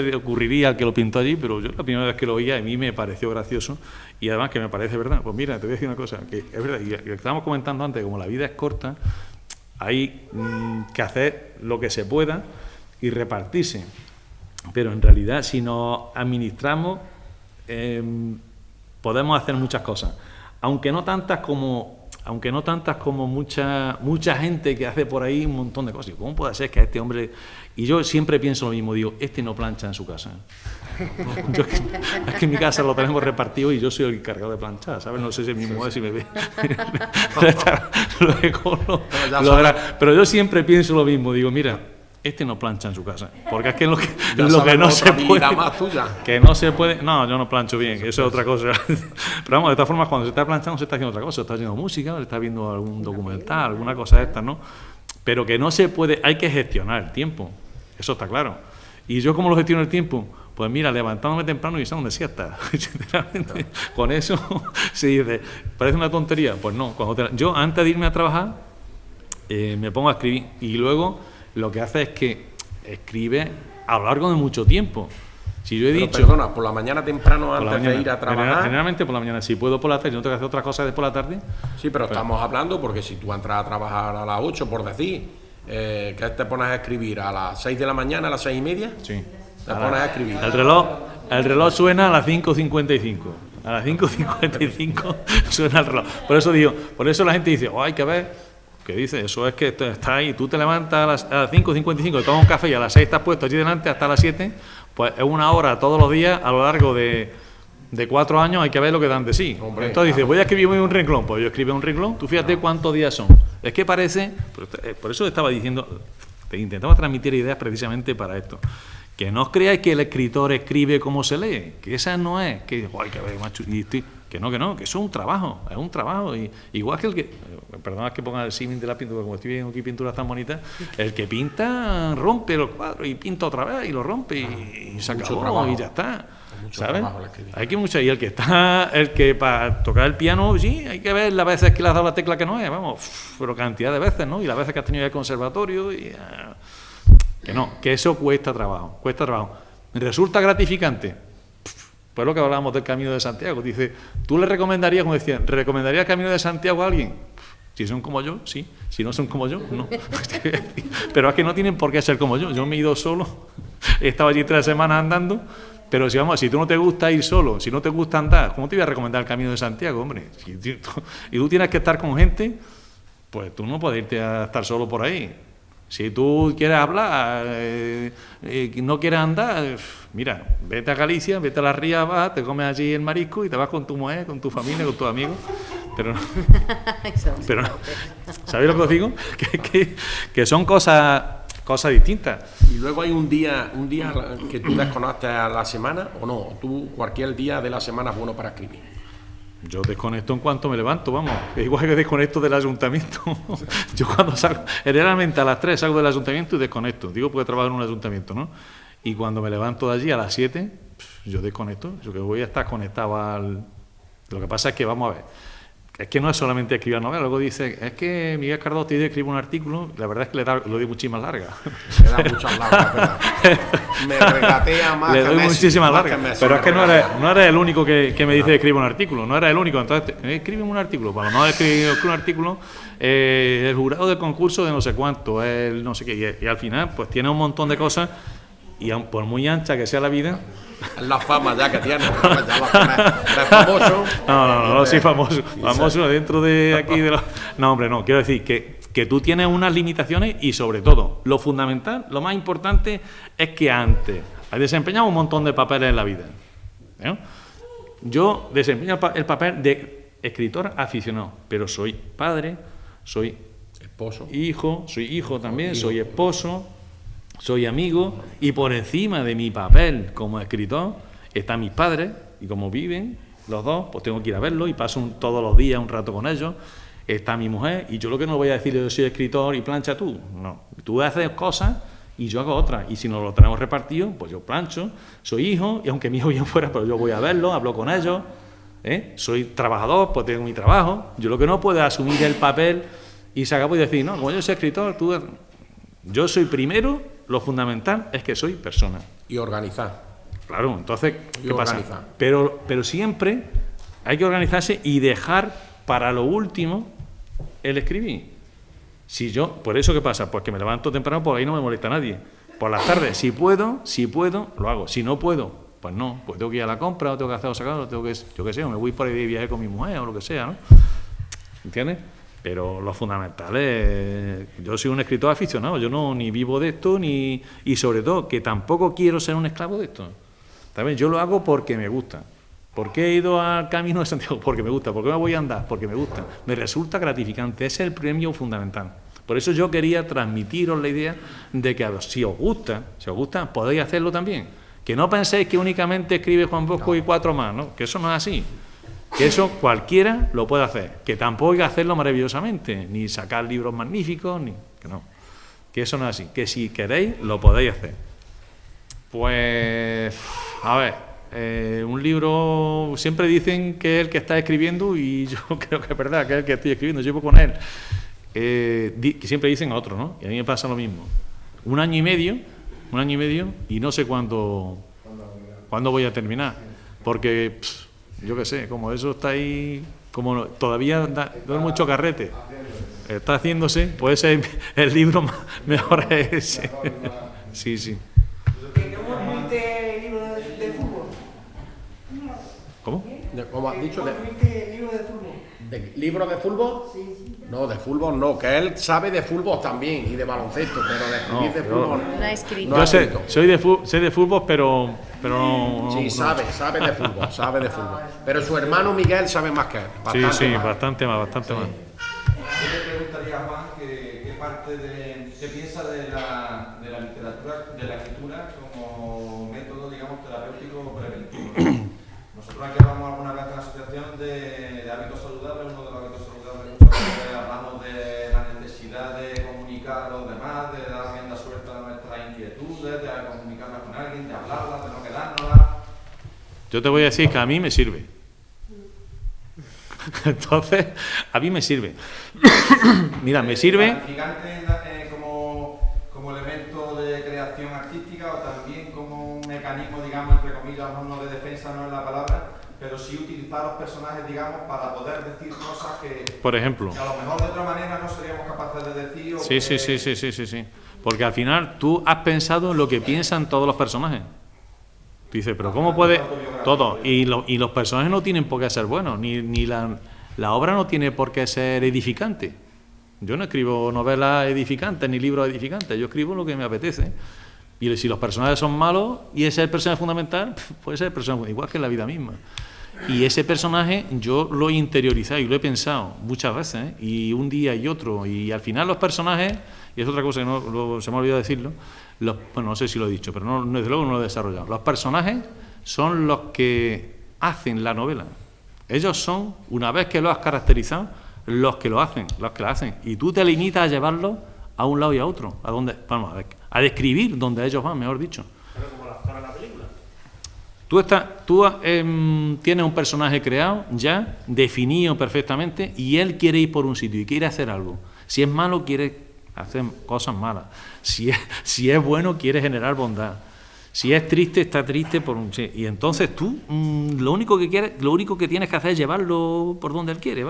le ocurriría al que lo pintó allí, pero yo la primera vez que lo oía a mí me pareció gracioso y además que me parece verdad. Pues mira, te voy a decir una cosa, que es verdad, y que estábamos comentando antes, como la vida es corta, hay que hacer lo que se pueda y repartirse, pero en realidad si nos administramos podemos hacer muchas cosas, aunque no tantas como mucha gente que hace por ahí un montón de cosas. ¿Cómo puede ser que a este hombre... Y yo siempre pienso lo mismo, digo, este no plancha en su casa. Es que en mi casa lo tenemos repartido y yo soy el encargado de planchar, ¿sabes? No sé si mi mujer si me ve. Pero yo siempre pienso lo mismo, digo, mira, este no plancha en su casa, porque es que lo que no se puede, que no se puede, no, yo no plancho bien, eso es otra cosa. Pero vamos, de todas formas, cuando se está planchando se está haciendo otra cosa, se está haciendo música, se está viendo algún documental, alguna cosa de estas, ¿no? Pero que no se puede, hay que gestionar el tiempo, eso está claro. Y yo, ¿cómo lo gestiono el tiempo? Pues mira, levantándome temprano y echando siesta. Sinceramente, con eso se dice, parece una tontería, pues no. Yo antes de irme a trabajar me pongo a escribir y luego lo que hace es que escribe a lo largo de mucho tiempo. Si yo he dicho... Perdona, ¿por la mañana temprano antes de ir a trabajar? Generalmente por la mañana, si puedo por la tarde, no tengo que hacer otras cosas de por la tarde. Sí, pero estamos hablando porque si tú entras a trabajar a las 8, por decir, que te pones a escribir a las 6 de la mañana, a las 6:30, sí. Te pones a escribir. El reloj suena a las 5:55. A las 5:55 suena el reloj. Por eso la gente dice, hay que ver... que dice, eso es que está ahí, tú te levantas a las 5:55, te tomas un café y a las 6 estás puesto allí delante hasta las 7, pues es una hora todos los días a lo largo de 4 años, hay que ver lo que dan de sí. Hombre, entonces dice, voy a escribir un renglón, pues yo escribo un renglón, tú fíjate cuántos días son. Es que parece, por eso estaba diciendo, intentaba transmitir ideas precisamente para esto. Que no os creáis que el escritor escribe como se lee, que esa no es, que hay que ver, macho, que no, que eso es un trabajo, y igual que el que, perdona que ponga el símil de la pintura, como estoy viendo aquí pinturas tan bonitas, el que pinta rompe los cuadros y pinta otra vez y lo rompe y se acabó y ya está, ¿sabes? Hay que mucho, y el que para tocar el piano, sí, hay que ver las veces que le has dado la tecla que no es, vamos, pero cantidad de veces, ¿no? Y las veces que has tenido el conservatorio y... Que no, que eso cuesta trabajo. ¿Resulta gratificante? Pues lo que hablábamos del Camino de Santiago. Dice, ¿tú le recomendarías, como decía, ¿recomendarías el Camino de Santiago a alguien? Si son como yo, sí. Si no son como yo, no. Pero es que no tienen por qué ser como yo. Yo me he ido solo, he estado allí 3 semanas andando, pero si tú no te gusta ir solo, si no te gusta andar, ¿cómo te voy a recomendar el Camino de Santiago, hombre? Y tú tienes que estar con gente, pues tú no puedes irte a estar solo por ahí. Si tú quieres hablar, no quieres andar, mira, vete a Galicia, vete a las rías, vas, te comes allí el marisco y te vas con tu mujer, con tu familia, con tus amigos. Pero ¿sabéis lo que os digo? Que son cosas distintas. Y luego hay un día que tú desconectes a la semana, ¿o no? Tú cualquier día de la semana es bueno para escribir. Yo desconecto en cuanto me levanto, vamos. Es igual que desconecto del ayuntamiento. Yo cuando salgo, generalmente a las 3 salgo del ayuntamiento y desconecto. Digo porque trabajo en un ayuntamiento, ¿no? Y cuando me levanto de allí a las 7, yo desconecto. Yo que voy a estar conectado al... Lo que pasa es que, vamos a ver, es que no es solamente escribir novelas. Luego dice, es que Miguel Cardoso te escribe un artículo, la verdad es que lo doy muchísimas largas. Le da muchas largas, ¿verdad? Me regatea más. Le doy muchísimas largas. Pero es que no eres el único que me dice escribe un artículo, no eres el único. Entonces, escribe un artículo. Para no escribir un artículo, el jurado del concurso de no sé cuánto, el no sé qué. Y al final, pues tiene un montón de cosas, y por muy ancha que sea la vida... La fama ya que tienes, eres famoso. No, soy famoso. Famoso dentro de aquí de los... No, hombre, no, quiero decir que que tú tienes unas limitaciones y sobre todo, lo fundamental, lo más importante es que antes has desempeñado un montón de papeles en la vida. Yo desempeño el papel de escritor aficionado, pero soy padre, soy esposo, soy hijo también, soy esposo, soy amigo, y por encima de mi papel como escritor están mis padres, y como viven los dos, pues tengo que ir a verlos y paso todos los días un rato con ellos. Está mi mujer, y yo lo que no voy a decir es yo soy escritor y plancha tú. No, tú haces cosas y yo hago otras, y si nos lo tenemos repartido, pues yo plancho, soy hijo, y aunque mi hijo bien fuera, pero yo voy a verlo, hablo con ellos, soy trabajador, pues tengo mi trabajo. Yo lo que no puedo es asumir el papel y se acabó y decir, no, como yo soy escritor, yo soy primero, lo fundamental es que soy persona. Y organizar. Claro, entonces, ¿qué pasa? Organizar. Pero siempre hay que organizarse y dejar para lo último el escribir. Si yo, por eso, ¿qué pasa? Pues que me levanto temprano, por ahí no me molesta nadie. Por las tardes, si puedo, lo hago. Si no puedo, pues no. Pues tengo que ir a la compra, o tengo que hacer o sacar, o tengo que, yo qué sé, o me voy por ahí de viaje con mi mujer, o lo que sea, ¿no? ¿Entiendes? Pero lo fundamental es, yo soy un escritor aficionado, yo no ni vivo de esto, y sobre todo, que tampoco quiero ser un esclavo de esto. ¿Sabes? Yo lo hago porque me gusta. ¿Por qué he ido al Camino de Santiago? Porque me gusta. ¿Por qué me voy a andar? Porque me gusta. Me resulta gratificante. Ese es el premio fundamental. Por eso yo quería transmitiros la idea de que si os gusta, podéis hacerlo también. Que no penséis que únicamente escribe Juan Bosco y 4 más, ¿no? Que eso no es así. Que eso cualquiera lo puede hacer. Que tampoco hay que hacerlo maravillosamente, ni sacar libros magníficos, que no. Que eso no es así. Que si queréis, lo podéis hacer. Pues, a ver, un libro, siempre dicen que es el que está escribiendo, y yo creo que es verdad, que es el que estoy escribiendo, llevo con él. Que siempre dicen a otro, ¿no? Y a mí me pasa lo mismo. Un año y medio, y no sé cuándo voy a terminar. Porque, yo qué sé, como eso está ahí, como todavía da mucho carrete, está haciéndose, puede ser el libro mejor es ese. Sí, sí. ¿Cómo escribiste libro de fútbol? ¿Cómo? Como has dicho, ¿Cómo escribiste libro de fútbol? ¿libro de fútbol? Sí. No, de fútbol no, que él sabe de fútbol también y de baloncesto, pero de escribir de fútbol No ha escrito. no Yo ha sé escrito. sé de fútbol, pero no. Sí, sabe de fútbol, Pero su hermano Miguel sabe más que él. Bastante más. Yo te preguntaría, Juan, qué parte qué piensa de la literatura, de la escritura como método, digamos, terapéutico preventivo. Nosotros aquí hablamos alguna vez en la asociación de hábitos saludables. Uno de los hábitos saludables, muchas veces hablamos de la necesidad de comunicar a los demás, de dar rienda suelta a nuestras inquietudes, de comunicarlas con alguien, de hablarlas, de no quedárnoslas. Yo te voy a decir que a mí me sirve. Entonces, a mí me sirve. Mira, me sirve. ¿Gratificante como elemento de creación artística, o también como un mecanismo, digamos, entre comillas, no de defensa, no es la palabra, pero sí utilizar los personajes, digamos, para poder decir cosas que, Por ejemplo. que a lo mejor de otra manera no seríamos capaces de decir? O Sí. Porque al final tú has pensado en lo que piensan todos los personajes. Tú dices, pero ¿cómo puede...? Todo. Y los personajes no tienen por qué ser buenos, ni la obra no tiene por qué ser edificante. Yo no escribo novelas edificantes ni libros edificantes, yo escribo lo que me apetece. Y si los personajes son malos y ese es el personaje fundamental, puede ser el personaje igual que en la vida misma. Y ese personaje yo lo he interiorizado y lo he pensado muchas veces, y un día y otro. Y al final los personajes, y es otra cosa que se me ha olvidado decirlo, bueno, no sé si lo he dicho, pero desde luego no lo he desarrollado. Los personajes son los que hacen la novela. Ellos son, una vez que lo has caracterizado, los que la hacen. Y tú te limitas a llevarlo a un lado y a otro. A describir donde ellos van, mejor dicho. Pero como la zona de la película. Tú tienes un personaje creado, ya definido perfectamente, y él quiere ir por un sitio y quiere hacer algo. Si es malo, quiere hacer cosas malas. Si es bueno, quiere generar bondad. Si es triste, está triste por un... Y entonces tú lo único que tienes que hacer es llevarlo por donde él quiere,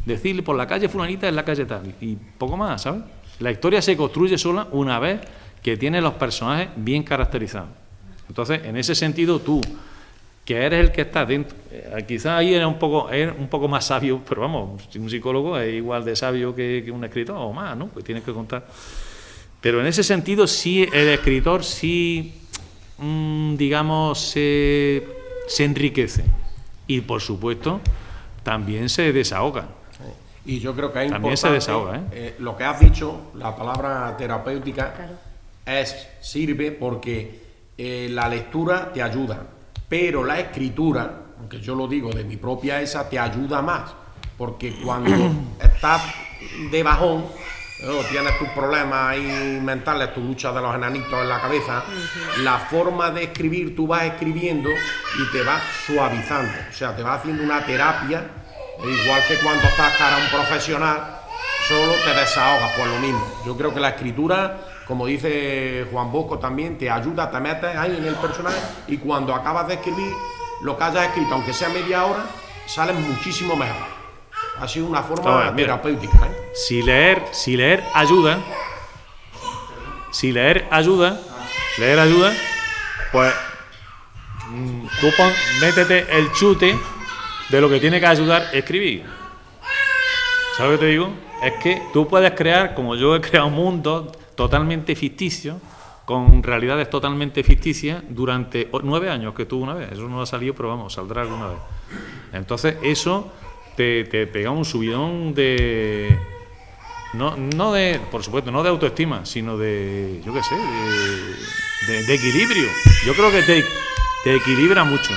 decirle por la calle fulanita es la calle tal, y poco más, ¿sabes? La historia se construye sola una vez que tiene los personajes bien caracterizados. Entonces, en ese sentido, tú que eres el que está dentro. Quizás ahí eres un poco más sabio, pero vamos, un psicólogo es igual de sabio que un escritor, o más, ¿no? Pues tienes que contar. Pero en ese sentido, sí, el escritor sí, digamos, se enriquece. Y, por supuesto, también se desahoga. Y yo creo que es también importante, se desahoga, lo que has dicho, la palabra terapéutica, Claro. sirve porque la lectura te ayuda, pero la escritura, aunque yo lo digo de mi propia esa, te ayuda más, porque cuando estás de bajón, tienes tus problemas ahí mentales, tu lucha de los enanitos en la cabeza, la forma de escribir, tú vas escribiendo y te vas suavizando, o sea, te vas haciendo una terapia, igual que cuando estás cara a un profesional, solo te desahogas por lo mismo. Yo creo que la escritura, como dice Juan Bosco también, te ayuda, te metes ahí en el personaje y cuando acabas de escribir lo que hayas escrito, aunque sea media hora, sale muchísimo mejor. Ha sido una forma terapéutica. Si leer ayuda, pues tú métete el chute de lo que tiene que ayudar a escribir. ¿Sabes lo que te digo? Es que tú puedes crear, como yo he creado mundos totalmente ficticios, con realidades totalmente ficticias, durante 9 años que tuve una vez. Eso no ha salido, pero vamos, saldrá alguna vez. Entonces, eso te pega un subidón de... No de, por supuesto, no de autoestima, sino de, yo qué sé, de equilibrio. Yo creo que te equilibra mucho.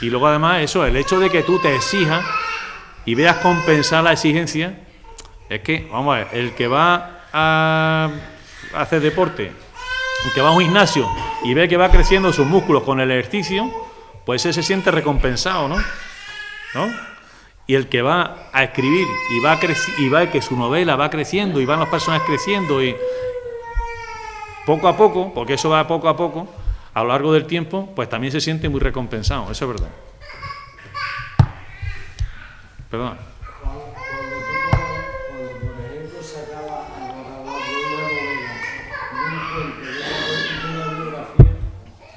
Y luego además eso, el hecho de que tú te exijas y veas compensar la exigencia, es que, vamos a ver, el que va a hacer deporte, el que va a un gimnasio y ve que va creciendo sus músculos con el ejercicio, pues ese se siente recompensado, ¿no? Y el que va a escribir y va que su novela va creciendo y van los personajes creciendo y poco a poco, porque eso va poco a poco, a lo largo del tiempo, pues también se siente muy recompensado, eso es verdad. Perdón. Cuando, por ejemplo, se acaba el borrador de una novela, de un cuento, de una biografía,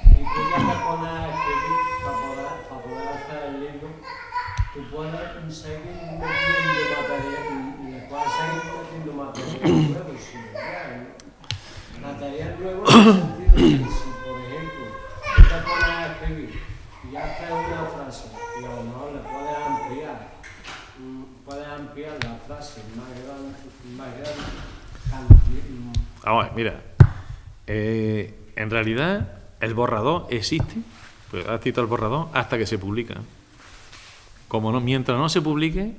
y tú ya te pones a escribir para poder hacer el libro, tú puedes seguir metiendo material y le puedes seguir metiendo material nuevo, si no, material nuevo en el sentido de que si, por ejemplo, tú te pones a escribir y haces una frase y a lo mejor le puedes ampliar la frase más grande. Vamos a ver, mira, en realidad el borrador existe, pues has citado el borrador, hasta que se publica. Como no, mientras no se publique,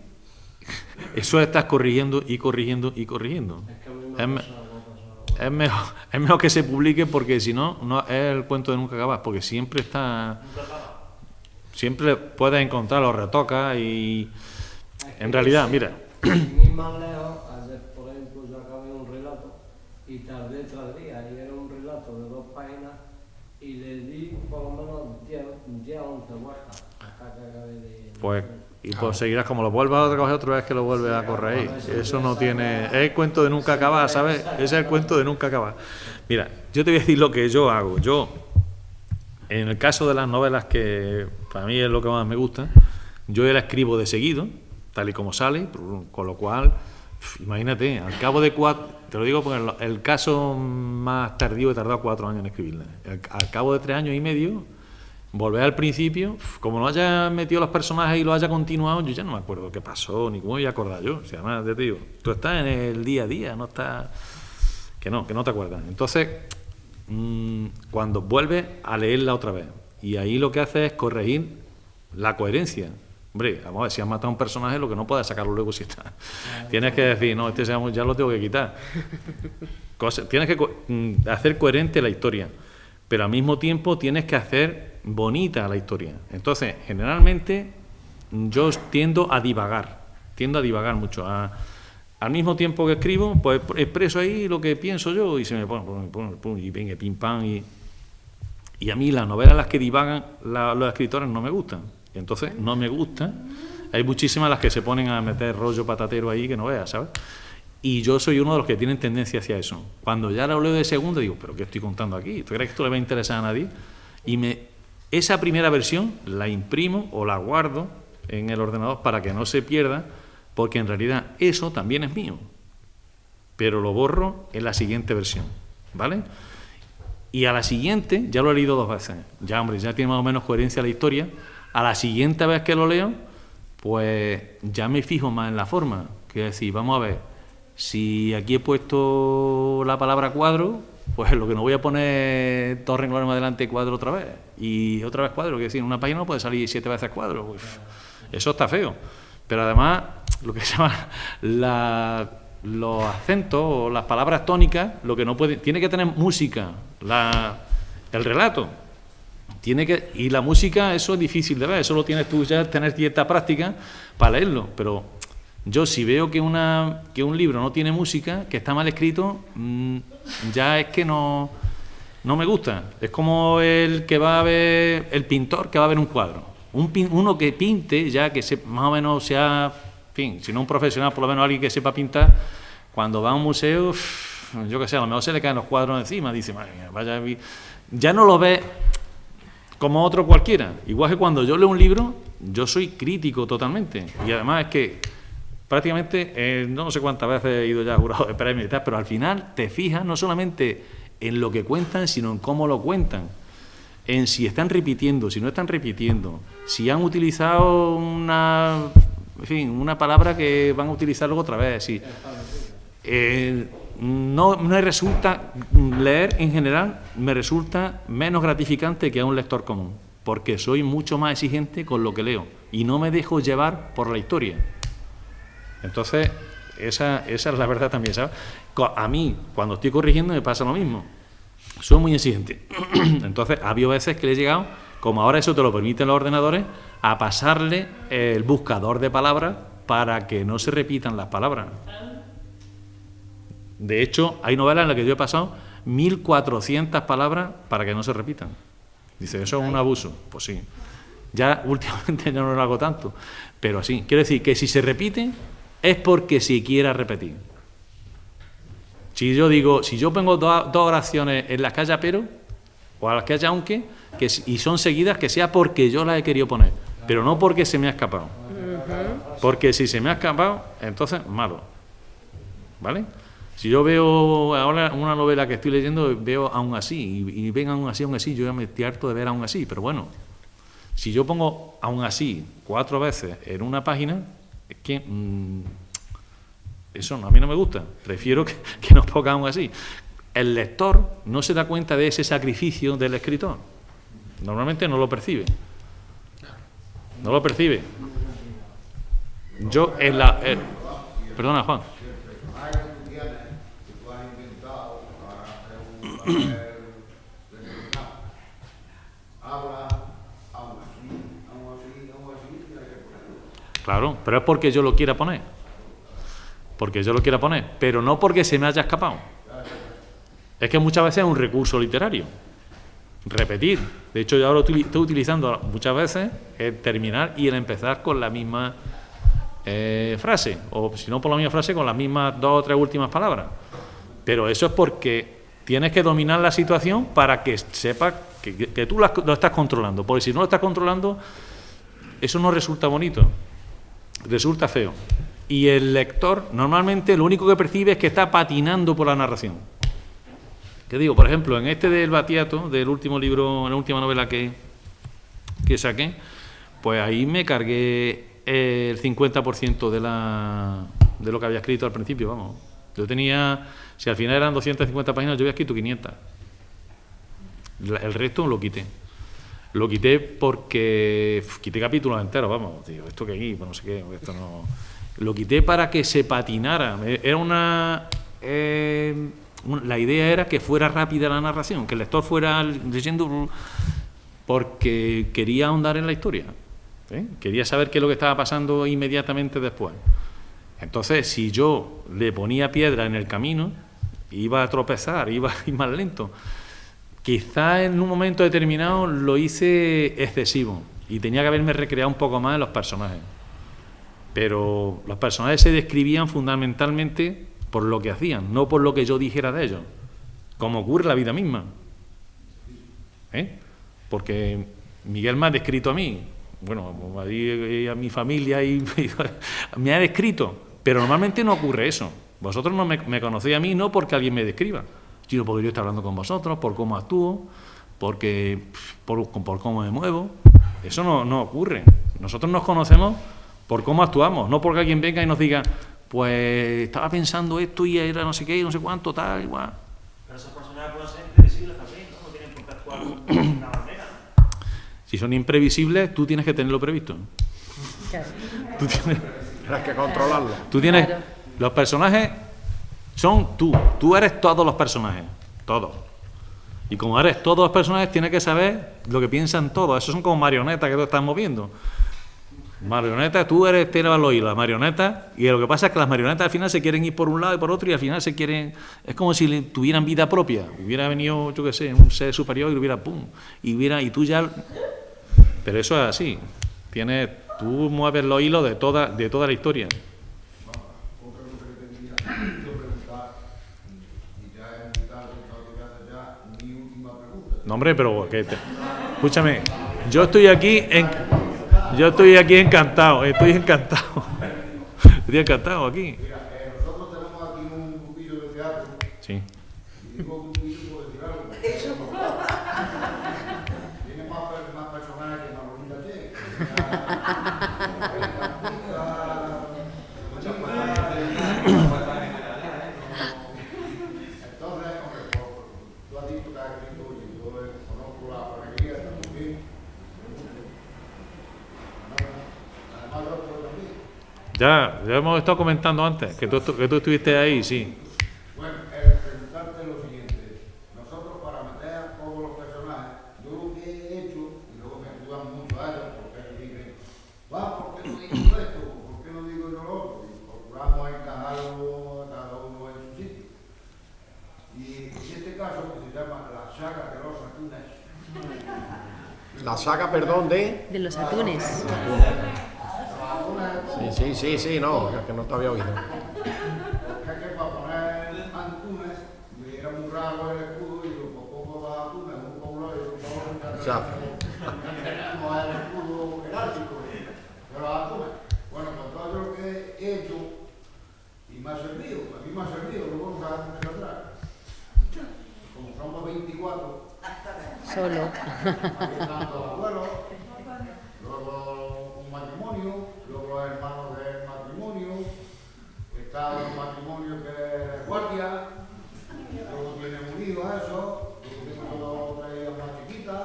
eso estás corrigiendo y corrigiendo y corrigiendo. Es mejor que se publique, porque si no, no es el cuento de nunca acabar, porque siempre puedes encontrar, lo retocas y en realidad, mira. Ni más lejos, ayer, por ejemplo, yo acabé un relato y tardé 3 días y era un relato de 2 páginas y le di por lo menos 10 o 11 vueltas hasta que acabé de... Pues seguirás, como lo vuelvas a coger otra vez, que lo vuelves a corregir. Eso no tiene... Es el cuento de nunca acabar, ¿sabes? Ese es el cuento de nunca acabar. Mira, yo te voy a decir lo que yo hago. Yo, en el caso de las novelas, que para mí es lo que más me gusta, yo la escribo de seguido, tal y como sale, con lo cual, imagínate, al cabo de 4, te lo digo porque el caso más tardío he tardado 4 años en escribirla. Al cabo de 3 años y medio, volver al principio, como no haya metido los personajes y lo haya continuado, yo ya no me acuerdo qué pasó, ni cómo voy a acordar yo. O sea, además, te digo, tú estás en el día a día, no estás... que no te acuerdas. Entonces, cuando vuelves a leerla otra vez, y ahí lo que haces es corregir la coherencia. Hombre, vamos a ver, si has matado a un personaje, lo que no puedes sacarlo luego si está. Tienes que decir, no, ya lo tengo que quitar. Tienes que hacer coherente la historia, pero al mismo tiempo tienes que hacer bonita la historia. Entonces, generalmente, yo tiendo a divagar mucho. Al mismo tiempo que escribo, pues expreso ahí lo que pienso yo y se me pone, y venga, pim, pam. Y a mí las novelas en las que divagan los escritores no me gustan. Entonces, no me gusta. Hay muchísimas las que se ponen a meter rollo patatero ahí que no veas, ¿sabes? Y yo soy uno de los que tienen tendencia hacia eso. Cuando ya lo leo de segundo, digo, ¿pero qué estoy contando aquí? ¿Tú crees que esto le va a interesar a nadie? Y esa primera versión la imprimo o la guardo en el ordenador para que no se pierda, porque en realidad eso también es mío, pero lo borro en la siguiente versión, ¿vale? Y a la siguiente, ya lo he leído 2 veces, ya hombre, ya tiene más o menos coherencia la historia, a la siguiente vez que lo leo, pues ya me fijo más en la forma, que es decir, vamos a ver, si aquí he puesto la palabra cuadro, pues lo que no voy a poner 2 renglones más adelante cuadro otra vez, y otra vez cuadro, que decir, en una página no puede salir 7 veces cuadro, pues, eso está feo, pero además, lo que se llama los acentos o las palabras tónicas, lo que no puede, tiene que tener música, el relato, y la música, eso es difícil de ver, eso lo tienes tú ya, tener cierta práctica para leerlo, pero yo si veo que un libro no tiene música, que está mal escrito, ya es que no me gusta. Es como el pintor que va a ver un cuadro, uno que pinte, ya que más o menos sea, en fin, si no un profesional, por lo menos alguien que sepa pintar, cuando va a un museo, yo qué sé, a lo mejor se le caen los cuadros encima, dice, madre mía, vaya, ya no lo ve como otro cualquiera. Igual que cuando yo leo un libro, yo soy crítico totalmente, y además es que prácticamente, no sé cuántas veces he ido ya a jurado de premios y tal, pero al final te fijas no solamente en lo que cuentan, sino en cómo lo cuentan, en si están repitiendo, si no están repitiendo, si han utilizado una palabra que van a utilizar luego otra vez. Si, no me resulta, leer en general me resulta menos gratificante que a un lector común, porque soy mucho más exigente con lo que leo y no me dejo llevar por la historia. Entonces, esa es la verdad también, ¿sabes? A mí, cuando estoy corrigiendo, me pasa lo mismo. Soy muy exigente. Entonces, ha habido veces que le he llegado, como ahora eso te lo permiten los ordenadores, a pasarle el buscador de palabras para que no se repitan las palabras. De hecho, hay novelas en las que yo he pasado 1400 palabras para que no se repitan. Dice, eso es un abuso. Pues sí. Ya últimamente ya no lo hago tanto, pero sí. Quiero decir que si se repite, es porque se quiera repetir. Si yo pongo dos oraciones en las que haya pero, o a las que haya aunque, y son seguidas, que sea porque yo las he querido poner, pero no porque se me ha escapado. Porque si se me ha escapado, entonces malo. ¿Vale? Si yo veo ahora una novela que estoy leyendo, veo aún así, y ven aún así, yo ya me estoy harto de ver aún así, pero bueno, si yo pongo aún así 4 veces en una página, es que eso a mí no me gusta, prefiero que no ponga aún así. El lector no se da cuenta de ese sacrificio del escritor, normalmente no lo percibe. No lo percibe. Yo en la... perdona, Juan. Claro, pero es porque yo lo quiera poner. Porque yo lo quiera poner, pero no porque se me haya escapado. Es que muchas veces es un recurso literario. Repetir. De hecho, yo ahora estoy utilizando muchas veces el terminar y el empezar con la misma frase. O si no por la misma frase, con las mismas 2 o 3 últimas palabras. Pero eso es porque tienes que dominar la situación para que sepas que tú lo estás controlando. Porque si no lo estás controlando, eso no resulta bonito. Resulta feo. Y el lector normalmente lo único que percibe es que está patinando por la narración. ¿Qué digo? Por ejemplo, en este del Battiato, del último libro, en la última novela que saqué, pues ahí me cargué el 50% de lo que había escrito al principio, vamos. Yo tenía, si al final eran 250 páginas, yo había escrito 500. El resto lo quité. Lo quité porque quité capítulos enteros, vamos, digo, esto que aquí, pues no sé qué, esto no... Lo quité para que se patinara. Era la idea era que fuera rápida la narración, que el lector fuera leyendo porque quería ahondar en la historia. Quería saber qué es lo que estaba pasando inmediatamente después. Entonces, si yo le ponía piedra en el camino, iba a tropezar, iba a ir más lento. Quizá en un momento determinado lo hice excesivo y tenía que haberme recreado un poco más en los personajes. Pero los personajes se describían fundamentalmente por lo que hacían, no por lo que yo dijera de ellos, como ocurre en la vida misma. Porque Miguel me ha descrito a mí, bueno, a mi familia y me ha descrito, pero normalmente no ocurre eso. Vosotros no me conocéis a mí no porque alguien me describa, sino porque yo estoy hablando con vosotros, por cómo actúo, por cómo me muevo. Eso no ocurre. Nosotros nos conocemos por cómo actuamos, no porque alguien venga y nos diga, pues estaba pensando esto y era no sé qué, no sé cuánto, tal, igual. Pero esos personajes pueden ser imprevisibles también, ¿no? No tienen por qué actuar de una manera, ¿no? Si son imprevisibles, tú tienes que tenerlo previsto. Claro. Tú tienes que controlarlo. Claro. Los personajes son tú eres todos los personajes, todos. Y como eres todos los personajes, tienes que saber lo que piensan todos. Esos son como marionetas que tú estás moviendo. Marionetas, tú tienes los hilos, las marionetas, y lo que pasa es que las marionetas al final se quieren ir por un lado y por otro, y al final se quieren, es como si tuvieran vida propia, hubiera venido, yo qué sé, un ser superior y hubiera pum, y tú ya, pero eso es así, tú mueves los hilos de toda la historia. Otra cosa que tenía que preguntar, y ya he invitado ya mi última pregunta. No, hombre, pero escúchame, yo estoy aquí encantado, estoy encantado aquí. Mira, nosotros tenemos aquí un grupillo de teatro. Sí. Y digo grupillo por decir algo. Tiene más personajes que Manolita Che. Entonces, hombre, tú has dicho que has escrito y yo conozco la franquía también. Además, yo también. Ya hemos estado comentando antes, que tú estuviste ahí, sí. Bueno, preguntarte lo siguiente. Nosotros para meter a todos los personajes, yo lo que he hecho, y luego me ayudan mucho a ellos, porque ellos dicen, ¿por qué no digo esto? ¿Por qué no digo yo lo otro? Y procuramos encajarlo cada uno en su sitio. Y en este caso, que se llama La Saga de los Atunes. La saga, perdón, de los atunes. Sí, no, que no te había oído. Porque es que para poner Antunes, me era muy raro el escudo y yo pongo los Atunes, un pueblo y un pueblo. Exacto. No es el escudo jerárquico de los Atunes. Bueno, pues todo lo que he hecho y me ha servido, a mí me ha servido, luego nos ha hecho atrás. Como somos 24, Solo. ahí están los abuelos, luego un matrimonio, luego los hermanos del matrimonio, está un matrimonio que es guardia, luego tiene un hijo a eso, luego tengo dos tres hijas más chiquitas.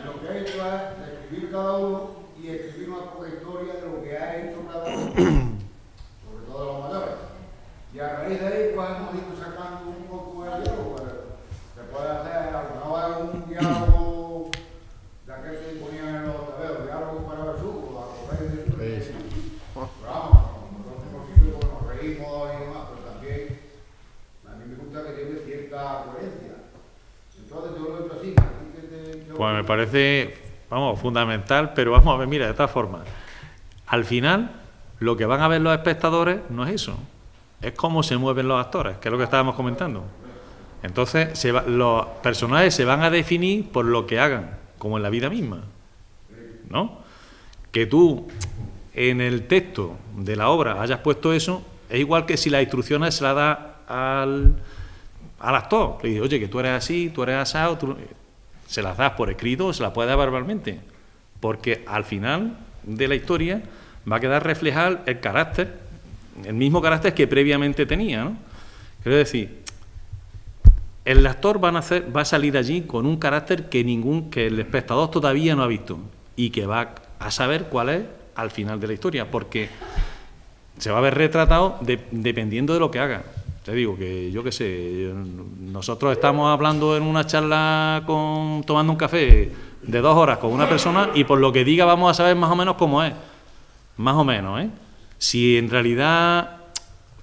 Lo que he hecho es escribir cada uno y escribir una poca historia de lo que ha hecho cada uno, sobre todo los mayores. Y a raíz de ahí pues hemos ido sacando un poco el diálogo. Se puede hacer un diálogo de aquel que ponían en los tebeos, diálogo para el suco, a correr de su. Pero vamos, nosotros hemos sido porque nos reímos y demás, pero también a mí me gusta que tiene cierta coherencia. Entonces yo lo he hecho así. Pues me parece, fundamental, pero vamos a ver, mira, de esta forma. Al final, lo que van a ver los espectadores no es eso. Es cómo se mueven los actores, que es lo que estábamos comentando. Entonces, los personajes se van a definir por lo que hagan, como en la vida misma, ¿no? Que tú, en el texto de la obra, hayas puesto eso, es igual que si las instrucciones se las da al actor. Le dices, oye, que tú eres así, tú eres asado, se las das por escrito o se las puedes dar verbalmente. Porque al final de la historia va a quedar reflejado el carácter, el mismo carácter que previamente tenía, ¿no? Quiero decir, el actor va a salir allí con un carácter que el espectador todavía no ha visto y que va a saber cuál es al final de la historia, porque se va a ver retratado dependiendo de lo que haga. Te digo que, yo qué sé, nosotros estamos hablando en una charla tomando un café de 2 horas con una persona y por lo que diga vamos a saber más o menos cómo es. Más o menos, ¿eh? Si en realidad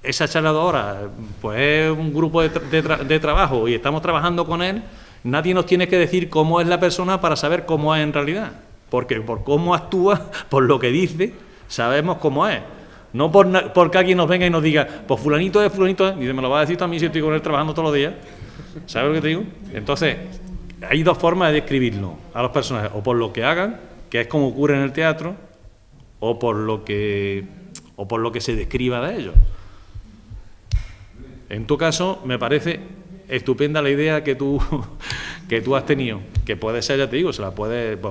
esa charla de 2 horas pues es un grupo de trabajo y estamos trabajando con él, nadie nos tiene que decir cómo es la persona para saber cómo es en realidad. Porque por cómo actúa, por lo que dice, sabemos cómo es. No porque alguien nos venga y nos diga, pues fulanito es, y me lo va a decir también si estoy con él trabajando todos los días. ¿Sabes lo que te digo? Entonces, hay dos formas de describirlo a los personajes, o por lo que hagan, que es como ocurre en el teatro, o por lo que se describa de ellos. En tu caso, me parece estupenda la idea que tú has tenido, que puede ser, ya te digo,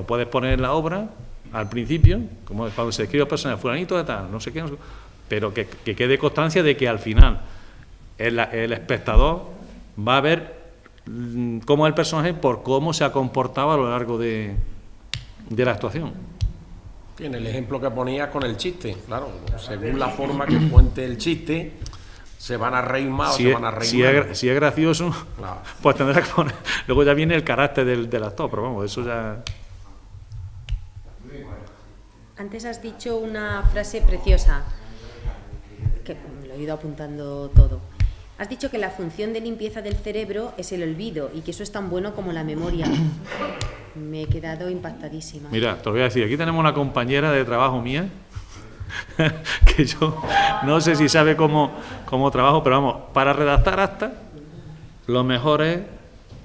puedes poner en la obra al principio, como cuando se describe a personas, fulanito de tal, no sé qué, no sé, pero que quede constancia de que al final el espectador va a ver cómo es el personaje por cómo se ha comportado a lo largo de la actuación. En el ejemplo que ponía con el chiste, claro, según la forma que cuente el chiste, se van a reír más o se van a reír menos. Si es gracioso, Claro. pues tendrá que poner. Luego ya viene el carácter del actor, pero vamos, eso ya. Antes has dicho una frase preciosa, que me lo he ido apuntando todo. Has dicho que la función de limpieza del cerebro es el olvido y que eso es tan bueno como la memoria. Me he quedado impactadísima. Mira, te lo voy a decir, aquí tenemos una compañera de trabajo mía, que yo no sé si sabe cómo trabajo, pero vamos, para redactar actas, lo mejor es,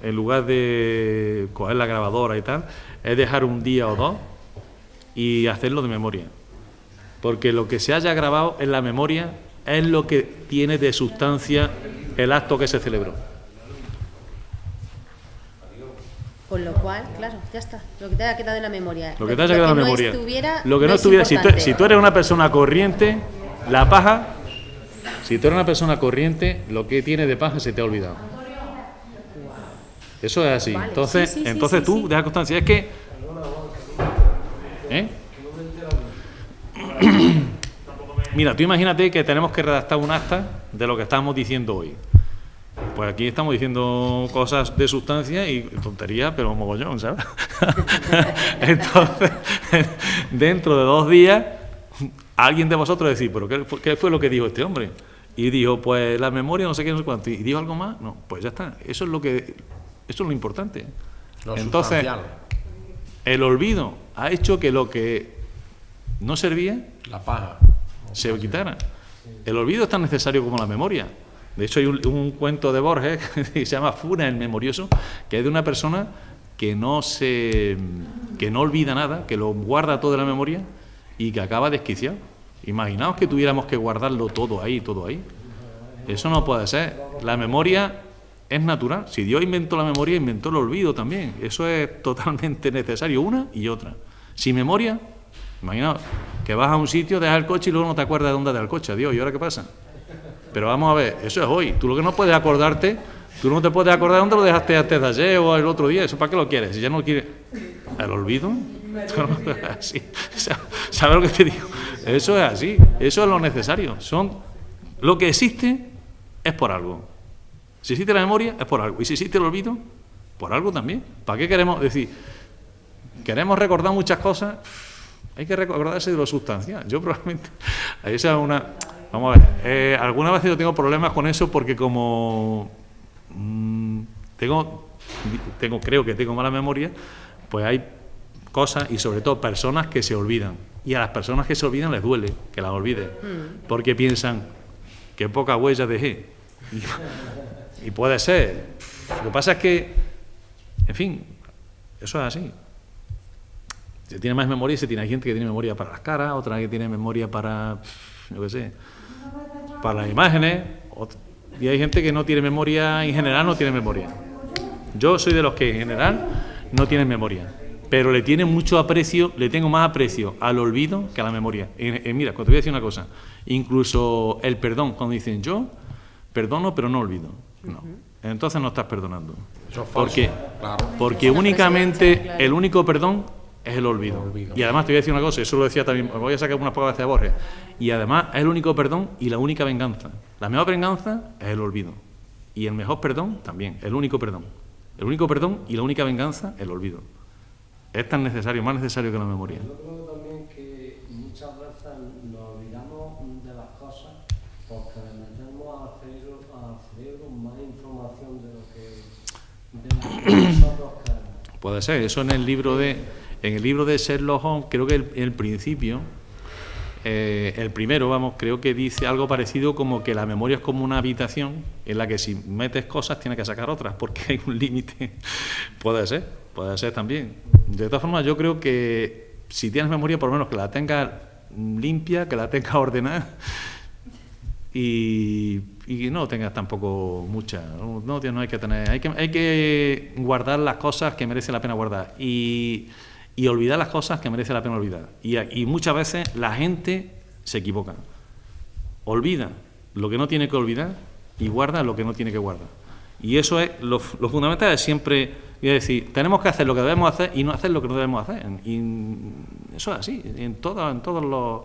en lugar de coger la grabadora y tal, es dejar un día o dos y hacerlo de memoria. Porque lo que se haya grabado en la memoria es lo que tiene de sustancia el acto que se celebró. Con lo cual, claro, ya está. Lo que te haya quedado en la memoria. Lo que te haya quedado en la memoria. Lo que no es estuviera, importante. si tú eres una persona corriente, la paja, si tú eres una persona corriente, lo que tiene de paja se te ha olvidado. Eso es así. Vale, Entonces, sí, tú sí. dejas constancia. Es que. Mira, tú imagínate que tenemos que redactar un acta de lo que estamos diciendo hoy. Pues aquí estamos diciendo cosas de sustancia y tonterías, pero mogollón, ¿sabes? Entonces, dentro de 2 días, alguien de vosotros decir, ¿pero qué fue lo que dijo este hombre? Y dijo, pues la memoria, no sé qué, no sé cuánto. ¿Y dijo algo más? No, pues ya está. Eso es lo importante. Entonces, el olvido ha hecho que lo que no servía, la paja, se quitara. El olvido es tan necesario como la memoria. De hecho, hay un cuento de Borges que se llama Funa el Memorioso, que es de una persona que no olvida nada, que lo guarda todo en la memoria y que acaba desquiciado. Imaginaos que tuviéramos que guardarlo todo ahí. Eso no puede ser. La memoria es natural. Si Dios inventó la memoria, inventó el olvido también. Eso es totalmente necesario, una y otra. Sin memoria, imaginaos que vas a un sitio, dejas el coche y luego no te acuerdas de dónde dejas el coche. Adiós, ¿y ahora qué pasa? Pero vamos a ver, eso es hoy. Tú lo que no puedes acordarte, tú no te puedes acordar de dónde lo dejaste antes de ayer o el otro día. ¿Eso para qué lo quieres? Si ya no quieres... ¿El olvido? Así. ¿Sabes lo que te digo? Eso es así. Eso es lo necesario. Lo que existe es por algo. Si existe la memoria, es por algo. Y si existe el olvido, por algo también. ¿Para qué queremos decir? Queremos recordar muchas cosas, hay que recordarse de lo sustancial. Yo probablemente... Esa es una... Vamos a ver, algunas veces yo tengo problemas con eso porque como creo que tengo mala memoria, pues hay cosas y sobre todo personas que se olvidan. Y a las personas que se olvidan les duele que las olviden, porque piensan que poca huella dejé. Y puede ser. Lo que pasa es que, en fin, eso es así. Se tiene más memoria y se tiene. Hay gente que tiene memoria para las caras, otra que tiene memoria para, yo qué sé, para las imágenes, y hay gente que no tiene memoria, en general no tiene memoria. Yo soy de los que en general no tienen memoria, pero le tiene mucho aprecio, le tengo más aprecio al olvido que a la memoria. Mira, cuando te voy a decir una cosa, incluso el perdón, cuando dicen yo perdono pero no olvido, no, entonces no estás perdonando, porque únicamente el único perdón es el olvido. Y además te voy a decir una cosa, eso lo decía también, voy a sacar unas pocas veces de Borges, y además es el único perdón y la única venganza. La mejor venganza es el olvido, y el mejor perdón también, el único perdón y la única venganza, el olvido. Es tan necesario, más necesario que la memoria. Yo creo también que muchas veces nos olvidamos de las cosas porque le metemos al cerebro más información de lo que nosotros queremos. Puede ser, eso en el libro de Sherlock Holmes, creo que el principio, El primero, vamos, creo que dice algo parecido como que la memoria es como una habitación en la que si metes cosas tienes que sacar otras, porque hay un límite. Puede ser también. De todas formas, yo creo que si tienes memoria, por lo menos que la tengas limpia, que la tengas ordenada y que no tengas tampoco mucha. No hay que tener, hay que guardar las cosas que merece la pena guardar y olvidar las cosas que merece la pena olvidar. Y muchas veces la gente se equivoca. Olvida lo que no tiene que olvidar y guarda lo que no tiene que guardar. Y eso es lo fundamental, es siempre, voy a decir, tenemos que hacer lo que debemos hacer y no hacer lo que no debemos hacer. Y eso es así, en todos los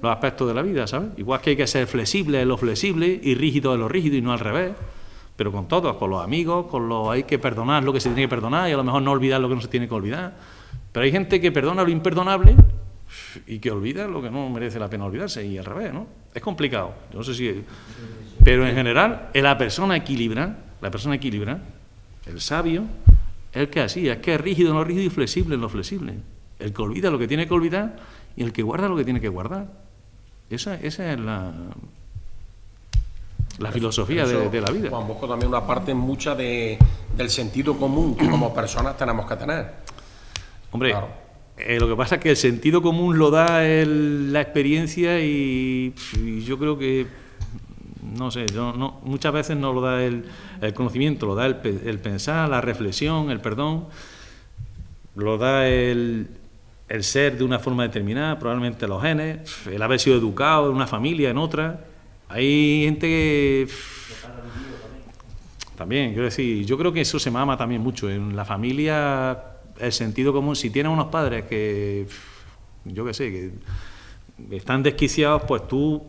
aspectos de la vida, ¿sabes? Igual que hay que ser flexible en lo flexible y rígido en lo rígido y no al revés. Pero con todos, con los amigos, hay que perdonar lo que se tiene que perdonar y a lo mejor no olvidar lo que no se tiene que olvidar. Pero hay gente que perdona lo imperdonable y que olvida lo que no merece la pena olvidarse y al revés, ¿no? Es complicado, yo no sé si... Pero en general, la persona equilibra, el sabio, el que así, es que es rígido en lo rígido y flexible en lo flexible. El que olvida lo que tiene que olvidar y el que guarda lo que tiene que guardar. Esa es la filosofía de la vida. Juan Bosco, también una parte mucha del sentido común que como personas tenemos que tener. Hombre, claro. Lo que pasa es que el sentido común lo da la experiencia y yo creo que, no sé, muchas veces no lo da el conocimiento, lo da el pensar, la reflexión, el perdón, lo da el ser de una forma determinada, probablemente los genes, el haber sido educado en una familia, en otra. Hay gente que... También, quiero decir, yo creo que eso se mama también mucho. En la familia, el sentido común, si tienes unos padres que, yo qué sé, que están desquiciados, pues tú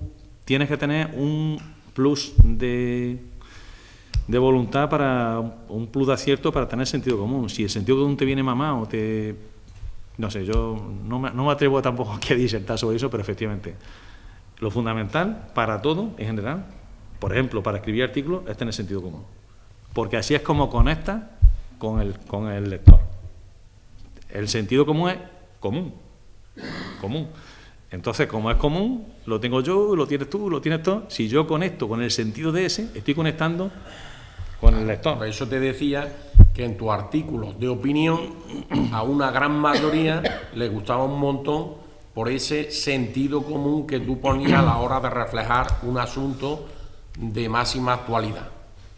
tienes que tener un plus de voluntad, un plus de acierto para tener sentido común. Si el sentido común te viene mamado, no sé, yo no me atrevo tampoco aquí a disertar sobre eso, pero efectivamente, lo fundamental para todo, en general, por ejemplo, para escribir artículos, es tener sentido común. Porque así es como conectas con el lector. El sentido común es común. Entonces, como es común, lo tengo yo, lo tienes tú, lo tienes tú. Si yo conecto con el sentido de ese, estoy conectando con el lector. Por eso te decía que en tus artículos de opinión a una gran mayoría le gustaba un montón por ese sentido común que tú ponías a la hora de reflejar un asunto de máxima actualidad,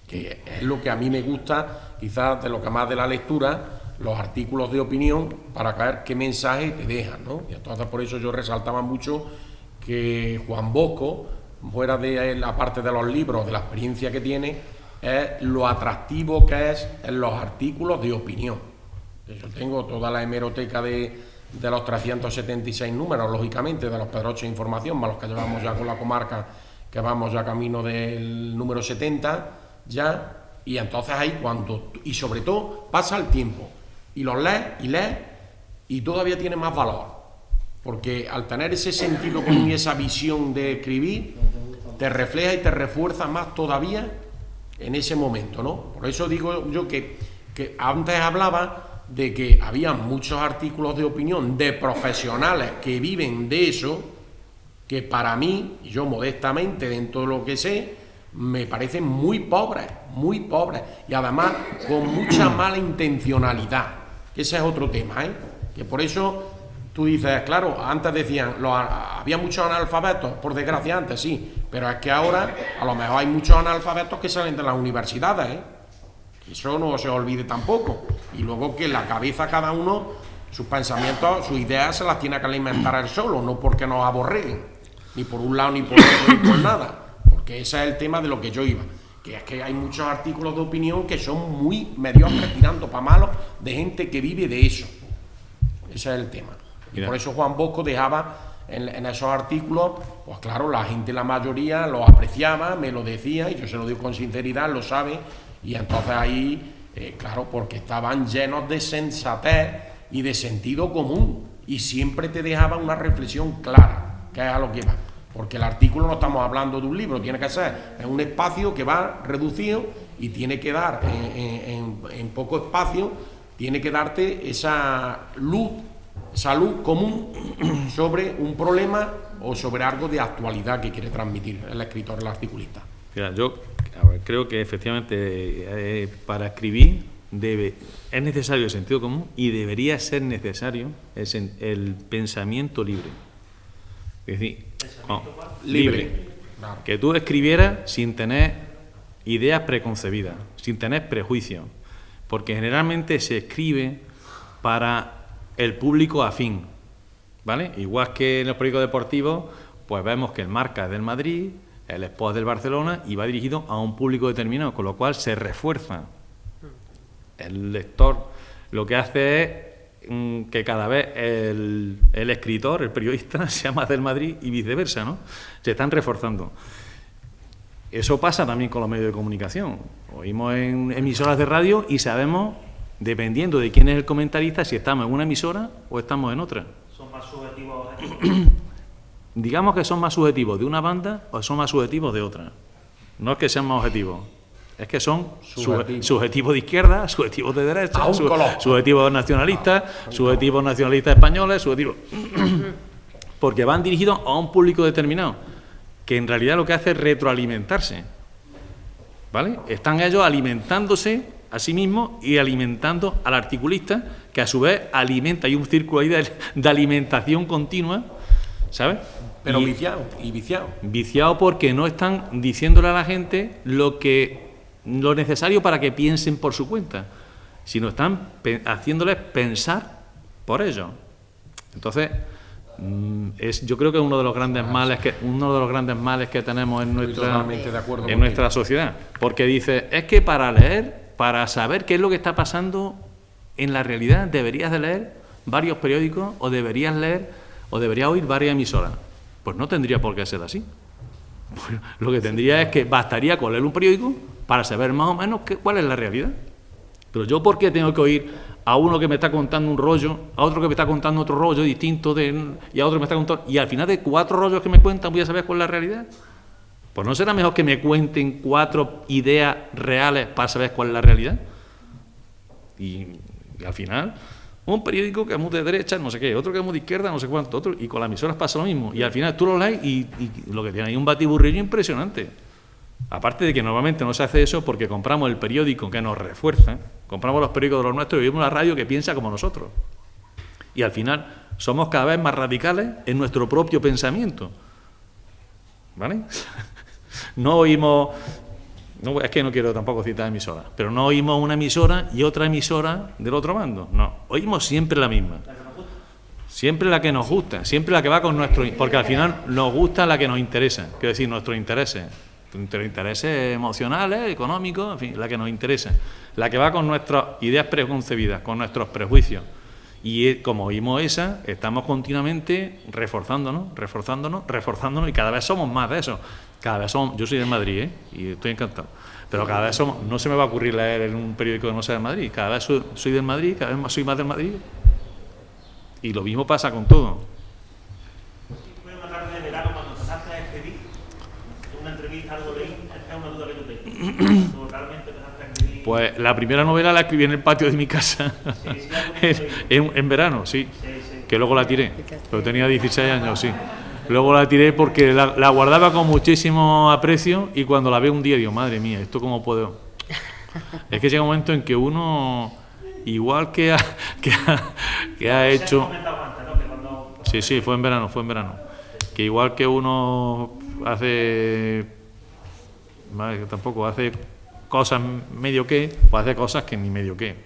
que es lo que a mí me gusta, quizás de lo que más de la lectura, los artículos de opinión, para ver qué mensaje te dejan, ¿no? Y entonces por eso yo resaltaba mucho que Juan Bosco, fuera de la parte de los libros, de la experiencia que tiene, es lo atractivo que es en los artículos de opinión. Yo tengo toda la hemeroteca de los 376 números, lógicamente, de los Pedroches de Información, más los que llevamos ya con la comarca, que vamos ya camino del número 70, ya, y entonces ahí y sobre todo pasa el tiempo, y los lees, y todavía tiene más valor, porque al tener ese sentido común y esa visión de escribir, te refleja y te refuerza más todavía en ese momento, ¿no? Por eso digo yo que antes hablaba de que había muchos artículos de opinión de profesionales que viven de eso, que para mí, y yo modestamente dentro de lo que sé, me parecen muy pobres, y además con mucha mala intencionalidad, que ese es otro tema, ¿eh? Que por eso tú dices, claro, antes decían, había muchos analfabetos, por desgracia antes sí, pero es que ahora a lo mejor hay muchos analfabetos que salen de las universidades, ¿eh? Eso no se olvide tampoco. Y luego que en la cabeza cada uno, sus pensamientos, sus ideas se las tiene que alimentar él solo, no porque nos aborreguen, ni por un lado, ni por otro, ni por nada. Porque ese es el tema de lo que yo iba. Que es que hay muchos artículos de opinión que son muy mediocres, tirando para malos, de gente que vive de eso. Ese es el tema. Y por eso Juan Bosco dejaba en esos artículos, pues claro, la gente, la mayoría, lo apreciaba, me lo decía, y yo se lo digo con sinceridad, lo sabe. Y entonces ahí, claro, porque estaban llenos de sensatez y de sentido común, y siempre te dejaba una reflexión clara, que es a lo que va. Porque el artículo no estamos hablando de un libro, tiene que ser en un espacio que va reducido y tiene que dar en poco espacio, tiene que darte esa luz común sobre un problema o sobre algo de actualidad que quiere transmitir el escritor, el articulista. Mira, yo creo que efectivamente para escribir es necesario el sentido común y debería ser necesario el pensamiento libre. Es decir, libre. Claro. Que tú escribieras sin tener ideas preconcebidas, sin tener prejuicios, porque generalmente se escribe para el público afín, ¿vale? Igual que en los periódicos deportivos, pues vemos que el Marca es del Madrid, el Sport es del Barcelona y va dirigido a un público determinado, con lo cual se refuerza. El lector lo que hace es que cada vez el escritor, el periodista, sea más del Madrid y viceversa, ¿no? Se están reforzando. Eso pasa también con los medios de comunicación. Oímos en emisoras de radio y sabemos, dependiendo de quién es el comentarista, si estamos en una emisora o estamos en otra. ¿Son más subjetivos objetivos? Digamos que son más subjetivos de una banda o son más subjetivos de otra. No es que sean más objetivos, es que son subjetivos de izquierda, subjetivos de derecha, subjetivos nacionalistas, subjetivos nacionalistas españoles, subjetivos... Porque van dirigidos a un público determinado, que en realidad lo que hace es retroalimentarse, ¿vale? Están ellos alimentándose a sí mismos y alimentando al articulista, que a su vez alimenta, hay un círculo ahí de alimentación continua, ¿sabes? Pero viciado. Viciado porque no están diciéndole a la gente lo necesario para que piensen por su cuenta, sino están haciéndoles pensar por ellos. Entonces, yo creo que es uno de los grandes males que tenemos en nuestra sociedad, porque dice, es que para leer, para saber qué es lo que está pasando en la realidad, deberías de leer varios periódicos o deberías oír varias emisoras. Pues no tendría por qué ser así. Pues lo que tendría es que bastaría con leer un periódico para saber más o menos cuál es la realidad. Pero yo, ¿por qué tengo que oír a uno que me está contando un rollo, a otro que me está contando otro rollo distinto y a otro que me está contando... Y al final de 4 rollos que me cuentan voy a saber cuál es la realidad? Pues ¿no será mejor que me cuenten 4 ideas reales para saber cuál es la realidad? Y al final, un periódico que es muy de derecha, no sé qué, otro que es muy de izquierda, no sé cuánto, otro, y con las emisoras pasa lo mismo. Y al final tú lo lees y lo que tiene ahí un batiburrillo impresionante. Aparte de que normalmente no se hace eso porque compramos el periódico que nos refuerza, compramos los periódicos de los nuestros y vemos una radio que piensa como nosotros. Y al final somos cada vez más radicales en nuestro propio pensamiento. ¿Vale? No oímos... No, es que no quiero tampoco citar emisoras, pero no oímos una emisora y otra emisora del otro bando. No, oímos siempre la misma. Siempre la que nos gusta, siempre la que va con nuestro... Porque al final nos gusta la que nos interesa, quiero decir, nuestros intereses emocionales, económicos, en fin, la que nos interesa, la que va con nuestras ideas preconcebidas, con nuestros prejuicios. Y como oímos esa, estamos continuamente reforzándonos, y cada vez somos más de eso. Cada vez somos, yo soy del Madrid, y estoy encantado, pero cada vez somos, no se me va a ocurrir leer en un periódico que no sea del Madrid, cada vez soy del Madrid, cada vez soy más del Madrid, y lo mismo pasa con todo. Fue una tarde de verano cuando empezaste a escribir, en una entrevista algo leí, es una duda que yo tengo. Realmente empezaste a escribir. Pues la primera novela la escribí en el patio de mi casa, en verano, sí, que luego la tiré, pero tenía 16 años, sí. Luego la tiré porque la guardaba con muchísimo aprecio y cuando la veo un día digo, madre mía, ¿esto cómo puedo? Es que llega un momento en que uno, igual que ha hecho... Sí, fue en verano. Que igual que uno hace... Tampoco hace cosas medio que, pues hace cosas que ni medio que.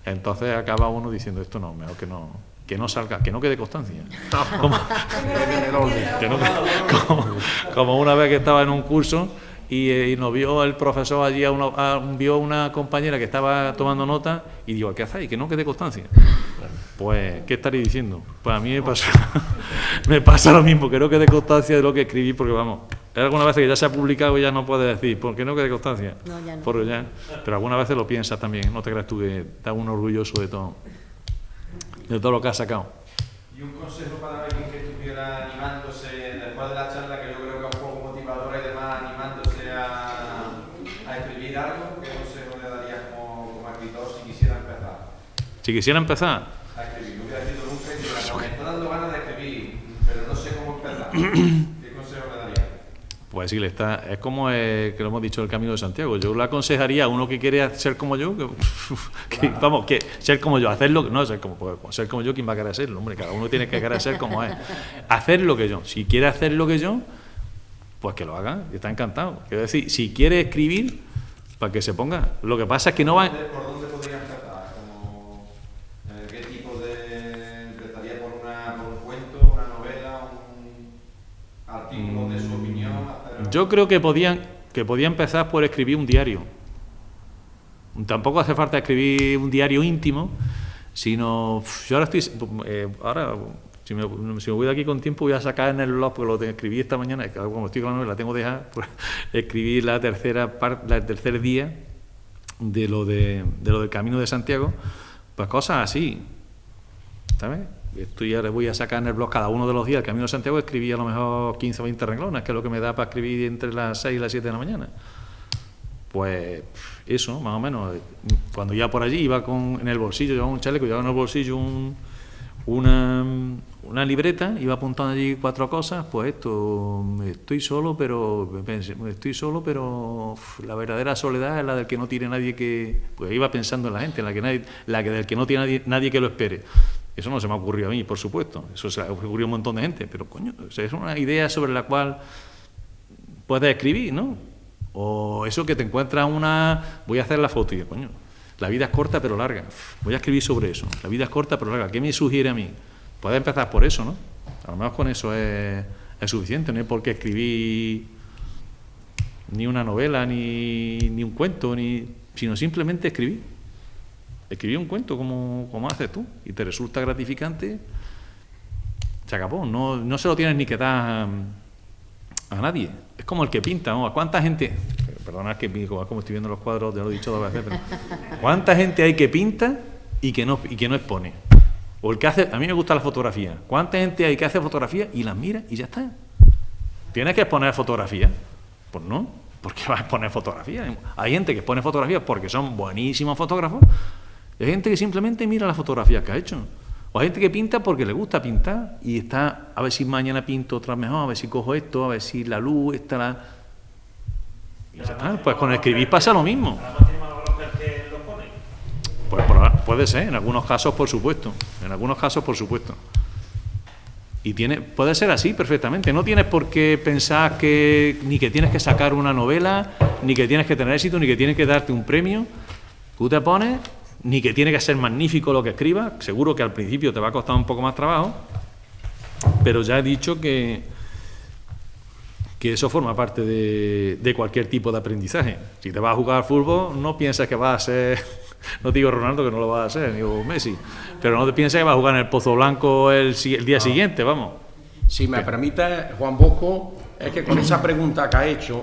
Entonces acaba uno diciendo, esto no, mejor que no salga, que no quede constancia. Como una vez que estaba en un curso y nos vio el profesor allí, vio una compañera que estaba tomando nota y digo, ¿qué hacéis? Que no quede constancia. Pues, ¿qué estaréis diciendo? Pues a mí me pasa lo mismo, que no quede constancia de lo que escribí, porque vamos, algunas veces que ya se ha publicado y ya no puedes decir, ¿por qué no quede constancia? No, ya no. Pero algunas veces lo piensas también, no te creas tú que estás uno orgulloso de todo lo que has sacado. Y un consejo para alguien que estuviera animándose después de la charla, que yo creo que es un poco motivadora y demás, animándose a escribir algo, ¿qué consejo le darías como escritor si quisiera empezar? Si quisiera empezar. A escribir, no hubiera escrito nunca y me está dando ganas de escribir, pero no sé cómo empezar. ¿qué consejo le daría? Pues sí, es como que lo hemos dicho el Camino de Santiago. Yo le aconsejaría a uno que quiere ser como yo, vamos, que ser como yo, hacerlo, no ser como yo, ¿quién va a querer serlo? Hombre, cada uno tiene que querer ser como es. Hacer lo que yo. Si quiere hacer lo que yo, pues que lo haga, y está encantado. Quiero decir, si quiere escribir, para que se ponga. Lo que pasa es que no va... ¿Por dónde podría empezar? ¿Qué tipo de... ¿Empezaría por un cuento, una novela, un artículo de su opinión? Yo creo que podía empezar por escribir un diario. Tampoco hace falta escribir un diario íntimo, sino... Yo ahora si me voy de aquí con tiempo, voy a sacar en el blog, porque lo escribí esta mañana, como estoy con la novela, la tengo dejada, pues, escribí el tercer día de lo del Camino de Santiago, pues cosas así, ¿sabes? Esto ya le voy a sacar en el blog cada uno de los días del Camino de Santiago, escribí a lo mejor 15 o 20 renglones, que es lo que me da para escribir entre las 6 y las 7 de la mañana. Pues eso, más o menos. Cuando iba por allí, iba en el bolsillo, llevaba un chaleco, llevaba en el bolsillo una libreta, iba apuntando allí 4 cosas, pues esto, estoy solo, pero la verdadera soledad es la del que no tiene nadie que... Pues iba pensando en la gente, del que no tiene nadie que lo espere. Eso no se me ha ocurrido a mí, por supuesto, eso se le ha ocurrido a un montón de gente, pero coño, o sea, es una idea sobre la cual puedes escribir, ¿no? O eso que te encuentras voy a hacer la foto y digo, coño, la vida es corta pero larga, voy a escribir sobre eso, la vida es corta pero larga, ¿qué me sugiere a mí? Puedes empezar por eso, ¿no? A lo mejor con eso es suficiente, no hay por qué escribir ni una novela, ni un cuento, sino simplemente escribir un cuento como haces tú y te resulta gratificante, se acabó, no se lo tienes ni que dar a nadie. Es como el que pinta, ¿no? ¿Cuánta gente, perdonad que como estoy viendo los cuadros, ya lo he dicho 2 veces, pero cuánta gente hay que pinta y que no expone? O el que hace, a mí me gusta la fotografía, ¿cuánta gente hay que hace fotografía y las mira y ya está? ¿Tienes que exponer fotografía? Pues no, ¿por qué vas a exponer fotografía? Hay gente que expone fotografías porque son buenísimos fotógrafos, y hay gente que simplemente mira las fotografías que ha hecho. O hay gente que pinta porque le gusta pintar y está, a ver si mañana pinto otra mejor, a ver si cojo esto, a ver si la luz, y ya está. Pues con escribir pasa lo mismo. ¿Tiene más valor que el que lo pone? Pues puede ser, en algunos casos por supuesto. Y puede ser así perfectamente. No tienes por qué pensar ni que tienes que sacar una novela, ni que tienes que tener éxito, ni que tienes que darte un premio. Tú te pones... ni que tiene que ser magnífico lo que escribas, seguro que al principio te va a costar un poco más trabajo, pero ya he dicho que eso forma parte de cualquier tipo de aprendizaje. Si te vas a jugar al fútbol, no pienses que vas a ser, no digo Ronaldo que no lo vas a ser, digo Messi, pero no te pienses que vas a jugar en el Pozo Blanco el día siguiente, vamos. Si me permite, Juan Bosco, es que con esa pregunta que ha hecho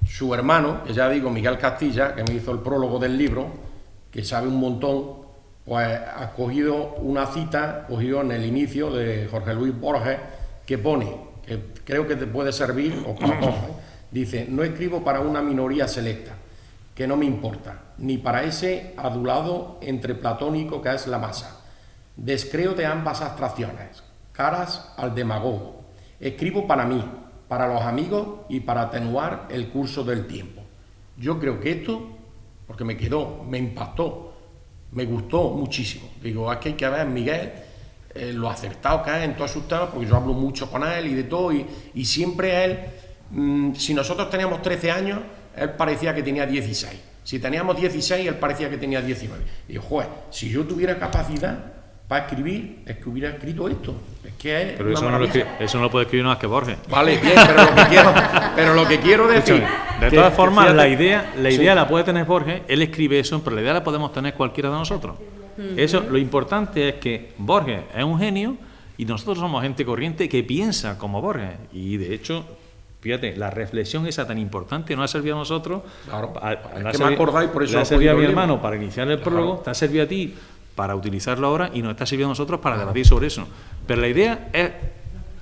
su hermano, que ya digo, Miguel Castilla, que me hizo el prólogo del libro, que sabe un montón, pues ha cogido una cita, cogido en el inicio de Jorge Luis Borges, que pone, que creo que te puede servir, o para todos, dice, no escribo para una minoría selecta, que no me importa, ni para ese adulado entre platónico que es la masa. Descreo de ambas abstracciones, caras al demagogo. Escribo para mí, para los amigos y para atenuar el curso del tiempo. Yo creo que esto... porque me impactó, me gustó muchísimo. Digo, es que hay que ver, Miguel, lo acertado que es en todos sus temas, porque yo hablo mucho con él y de todo, y siempre él, si nosotros teníamos 13 años, él parecía que tenía 16. Si teníamos 16, él parecía que tenía 19. Y digo, joder, si yo tuviera capacidad para escribir, es que hubiera escrito esto. Es que es pero eso no lo puede escribir nada más que Borges. Vale, bien, pero lo que quiero decir... De todas formas, la idea la puede tener Borges, él escribe eso, pero la idea la podemos tener cualquiera de nosotros. Eso, lo importante es que Borges es un genio y nosotros somos gente corriente que piensa como Borges. Y de hecho, fíjate, la reflexión esa tan importante nos ha servido a nosotros. Claro, es que me acordáis, por eso le ha servido a mi hermano para iniciar el prólogo, te ha servido a ti para utilizarlo ahora y nos está sirviendo a nosotros para debatir sobre eso. Pero la idea es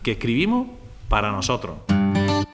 que escribimos para nosotros.